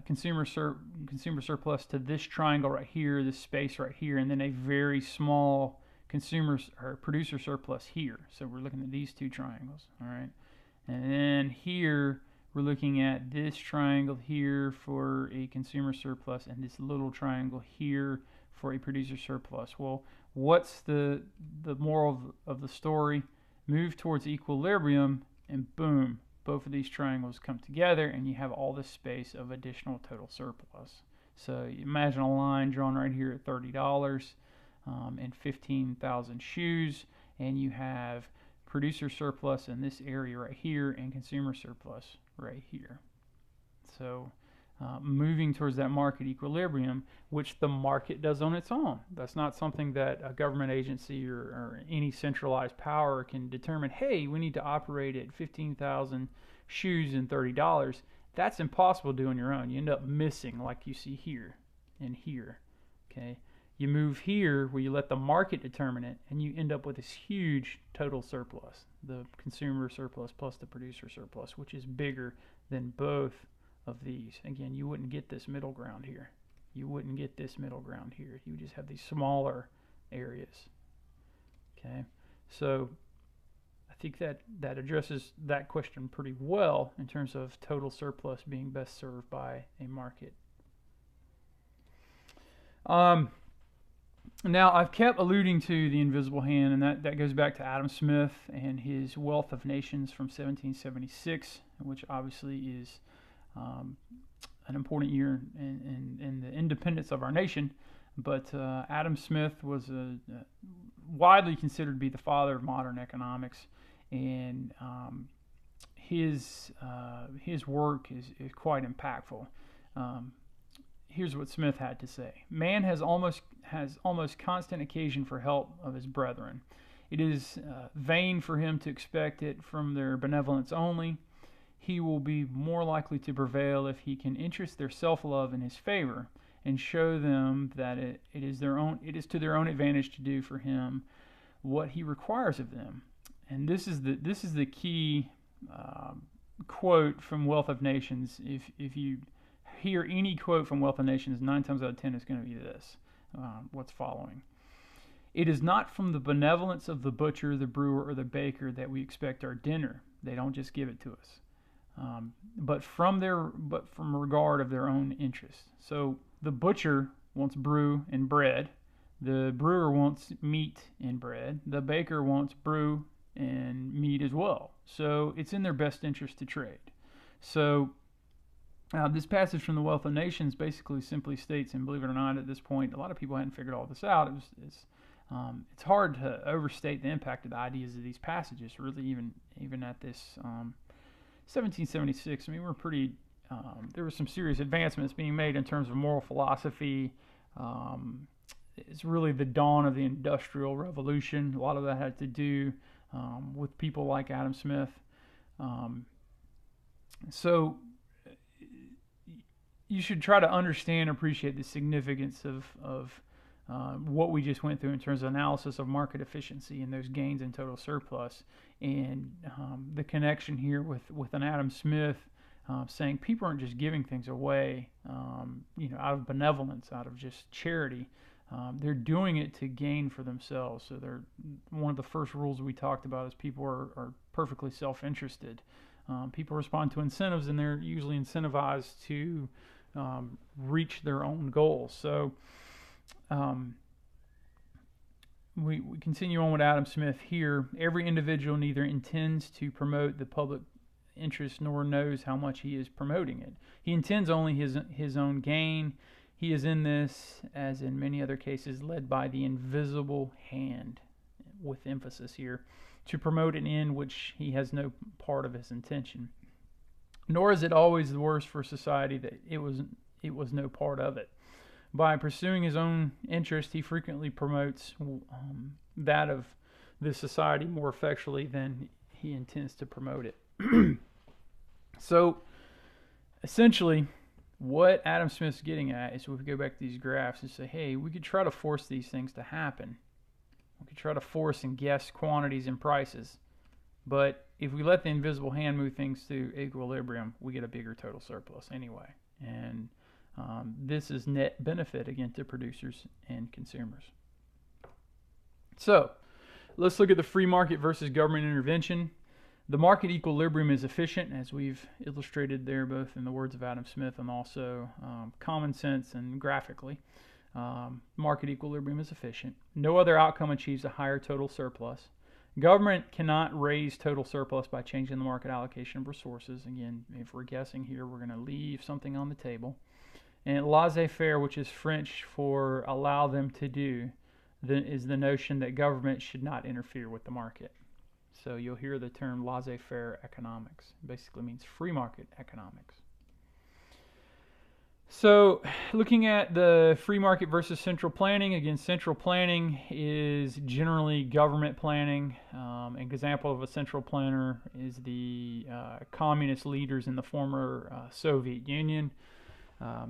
Speaker 1: consumer surplus to this triangle right here, this space right here, and then a very small producer surplus here. So we're looking at these two triangles, all right? And then here we're looking at this triangle here for a consumer surplus and this little triangle here for a producer surplus. Well, what's the moral of the story? Move towards equilibrium and boom, both of these triangles come together and you have all this space of additional total surplus. So imagine a line drawn right here at $30 and 15,000 shoes, and you have producer surplus in this area right here and consumer surplus right here. So moving towards that market equilibrium, which the market does on its own. That's not something that a government agency or any centralized power can determine, hey, we need to operate at 15,000 shoes and $30. That's impossible to do on your own. You end up missing, like you see here and here. Okay, you move here where you let the market determine it, and you end up with this huge total surplus, the consumer surplus plus the producer surplus, which is bigger than both of these. Again, you wouldn't get this middle ground here. You wouldn't get this middle ground here. You would just have these smaller areas. Okay, so I think that addresses that question pretty well in terms of total surplus being best served by a market. Now, I've kept alluding to the invisible hand, and that goes back to Adam Smith and his Wealth of Nations from 1776, which obviously is an important year in the independence of our nation. But Adam Smith was widely considered to be the father of modern economics, and his work is quite impactful. Here's what Smith had to say: "Man has almost constant occasion for help of his brethren. It is vain for him to expect it from their benevolence only. He will be more likely to prevail if he can interest their self-love in his favor, and show them that it is to their own advantage to do for him what he requires of them." And this is the key quote from Wealth of Nations. If you hear any quote from Wealth of Nations, 9 times out of 10 is going to be this, what's following: "It is not from the benevolence of the butcher, the brewer, or the baker that we expect our dinner. They don't just give it to us, but from regard of their own interest." So the butcher wants brew and bread, the brewer wants meat and bread, the baker wants brew and meat as well. So it's in their best interest to trade. So this passage from the Wealth of Nations basically simply states, and believe it or not, at this point, a lot of people hadn't figured all this out. It's hard to overstate the impact of the ideas of these passages, really, even at this 1776. I mean, there were some serious advancements being made in terms of moral philosophy. It's really the dawn of the Industrial Revolution. A lot of that had to do with people like Adam Smith. So you should try to understand and appreciate the significance of what we just went through in terms of analysis of market efficiency and those gains in total surplus, and the connection here with an Adam Smith saying people aren't just giving things away, out of benevolence, out of just charity. They're doing it to gain for themselves. So one of the first rules we talked about is people are perfectly self-interested. People respond to incentives, and they're usually incentivized to reach their own goals. So we continue on with Adam Smith here. "Every individual neither intends to promote the public interest nor knows how much he is promoting it. He intends only his own gain. He is in this, as in many other cases, led by the invisible hand," with emphasis here, "to promote an end which he has no part of his intention. Nor is it always the worse for society that it was no part of it. By pursuing his own interest, he frequently promotes that of the society more effectually than he intends to promote it." So, essentially, what Adam Smith's getting at is, if we go back to these graphs and say, hey, we could try to force these things to happen. We could try to force and guess quantities and prices. But if we let the invisible hand move things to equilibrium, we get a bigger total surplus anyway. And this is net benefit, again, to producers and consumers. So let's look at the free market versus government intervention. The market equilibrium is efficient, as we've illustrated there, both in the words of Adam Smith and also common sense and graphically. Market equilibrium is efficient. No other outcome achieves a higher total surplus. Government cannot raise total surplus by changing the market allocation of resources. Again, if we're guessing here, we're going to leave something on the table. And laissez-faire, which is French for allow them to do, is the notion that government should not interfere with the market. So you'll hear the term laissez-faire economics. It basically means free market economics. So looking at the free market versus central planning, again, central planning is generally government planning. An example of a central planner is the communist leaders in the former Soviet Union.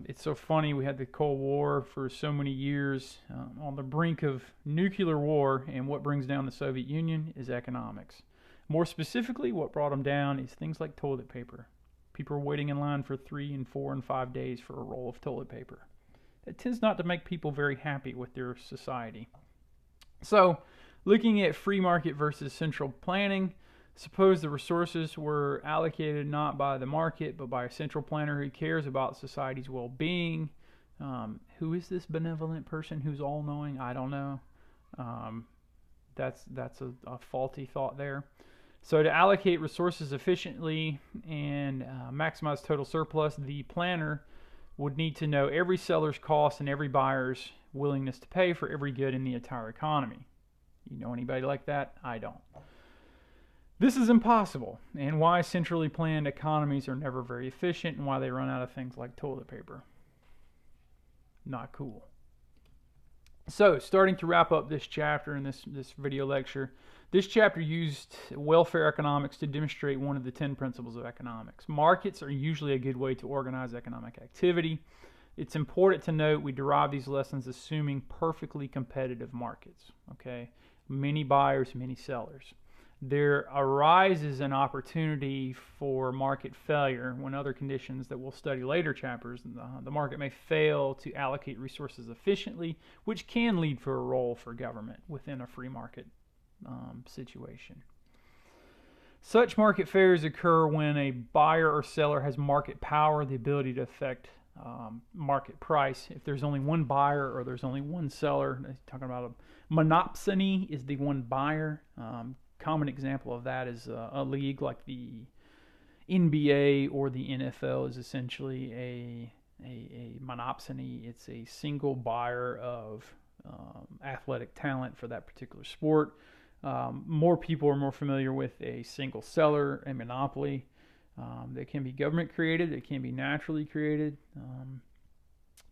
Speaker 1: It's so funny, we had the Cold War for so many years on the brink of nuclear war, and what brings down the Soviet Union is economics. More specifically, what brought them down is things like toilet paper. People are waiting in line for 3 and 4 and 5 days for a roll of toilet paper. That tends not to make people very happy with their society. So, looking at free market versus central planning, suppose the resources were allocated not by the market, but by a central planner who cares about society's well-being. Who is this benevolent person who's all-knowing? I don't know. That's a faulty thought there. So to allocate resources efficiently and maximize total surplus, the planner would need to know every seller's cost and every buyer's willingness to pay for every good in the entire economy. You know anybody like that? I don't. This is impossible, and why centrally planned economies are never very efficient, and why they run out of things like toilet paper. Not cool. So, starting to wrap up this chapter in this video lecture, this chapter used welfare economics to demonstrate one of the 10 principles of economics. Markets are usually a good way to organize economic activity. It's important to note we derive these lessons assuming perfectly competitive markets. Okay, many buyers, many sellers. There arises an opportunity for market failure when other conditions that we'll study later chapters, the market may fail to allocate resources efficiently, which can lead for a role for government within a free market situation. Such market failures occur when a buyer or seller has market power, the ability to affect market price. If there's only one buyer or there's only one seller, talking about a monopsony is the one buyer. Common example of that is a league like the NBA or the NFL is essentially a monopsony. It's a single buyer of athletic talent for that particular sport. More people are more familiar with a single seller, a monopoly. They can be government created, it can be naturally created.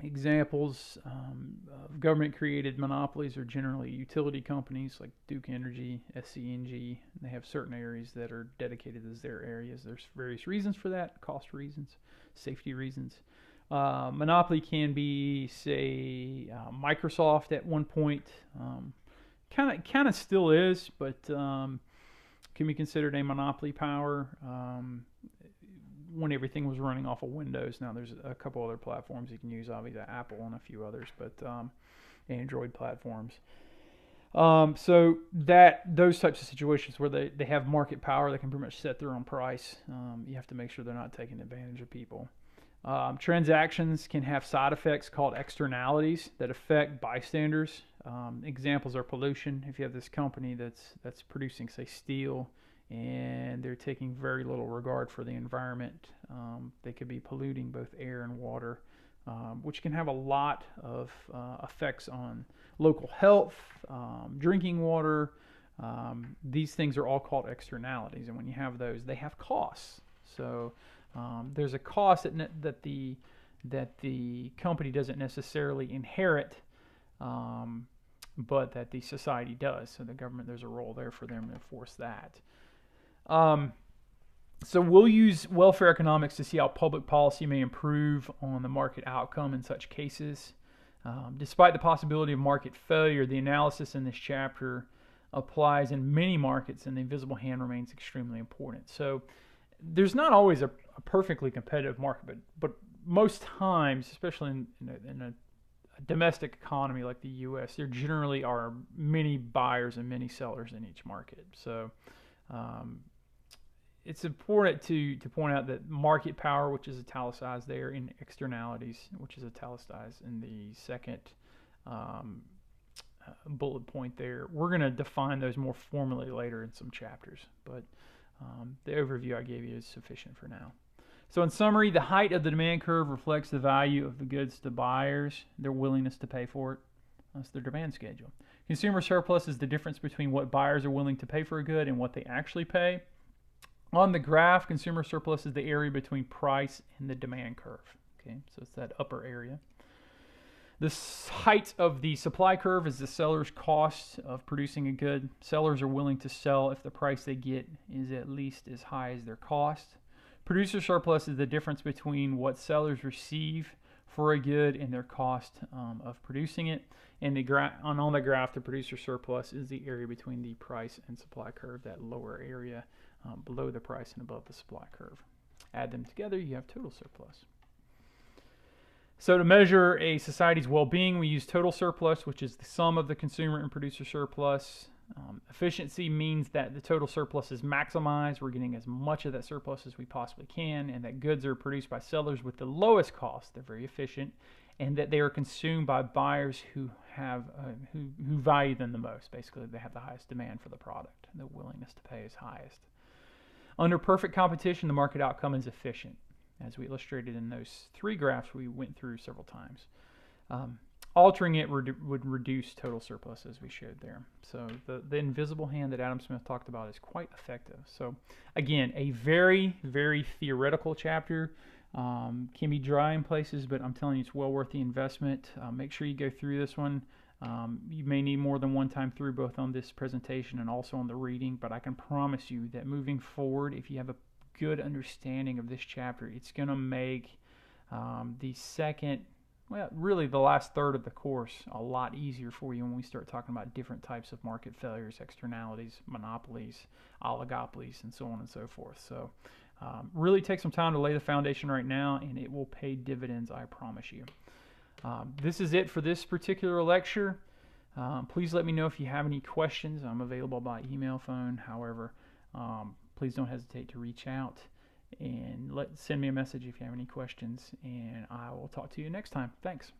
Speaker 1: Examples of government created monopolies are generally utility companies like Duke Energy, SCNG. They have certain areas that are dedicated as their areas. There's various reasons for that, cost reasons, safety reasons. Monopoly can be, say, Microsoft at one point. Kind of still is, but can be considered a monopoly power when everything was running off of Windows. Now there's a couple other platforms you can use, obviously Apple and a few others, but Android platforms. So that those types of situations where they have market power, they can pretty much set their own price. You have to make sure they're not taking advantage of people. Transactions can have side effects called externalities that affect bystanders. Examples are pollution. If you have this company that's producing, say, steel, and they're taking very little regard for the environment, they could be polluting both air and water, which can have a lot of effects on local health, drinking water. These things are all called externalities, and when you have those, they have costs. So there's a cost that the company doesn't necessarily inherit, but that the society does. So the government, there's a role there for them to enforce that. So we'll use welfare economics to see how public policy may improve on the market outcome in such cases. Despite the possibility of market failure, the analysis in this chapter applies in many markets, and the invisible hand remains extremely important. So there's not always a perfectly competitive market, but most times, especially in a domestic economy like the U.S., there generally are many buyers and many sellers in each market. So it's important to point out that market power, which is italicized there, in externalities, which is italicized in the second bullet point there. We're going to define those more formally later in some chapters, but the overview I gave you is sufficient for now. So in summary, the height of the demand curve reflects the value of the goods to buyers, their willingness to pay for it. That's their demand schedule. Consumer surplus is the difference between what buyers are willing to pay for a good and what they actually pay. On the graph, consumer surplus is the area between price and the demand curve. Okay, so it's that upper area. The height of the supply curve is the seller's cost of producing a good. Sellers are willing to sell if the price they get is at least as high as their cost. Producer surplus is the difference between what sellers receive for a good and their cost of producing it. And on the graph, the producer surplus is the area between the price and supply curve, that lower area below the price and above the supply curve. Add them together, you have total surplus. So to measure a society's well-being, we use total surplus, which is the sum of the consumer and producer surplus. Efficiency means that the total surplus is maximized. We're getting as much of that surplus as we possibly can, and that goods are produced by sellers with the lowest cost. They're very efficient, and that they are consumed by buyers who have who value them the most. Basically, they have the highest demand for the product. The willingness to pay is highest. Under perfect competition, the market outcome is efficient, as we illustrated in those 3 graphs we went through several times. Altering it would reduce total surplus, as we showed there. So the invisible hand that Adam Smith talked about is quite effective. So again, a very, very theoretical chapter. Can be dry in places, but I'm telling you, it's well worth the investment. Make sure you go through this one. You may need more than one time through, both on this presentation and also on the reading, but I can promise you that moving forward, if you have a good understanding of this chapter, it's going to make really the last third of the course a lot easier for you when we start talking about different types of market failures, externalities, monopolies, oligopolies, and so on and so forth. So really take some time to lay the foundation right now, and it will pay dividends, I promise you. This is it for this particular lecture. Please let me know if you have any questions. I'm available by email, phone, however. Please don't hesitate to reach out and send me a message if you have any questions, and I will talk to you next time. Thanks.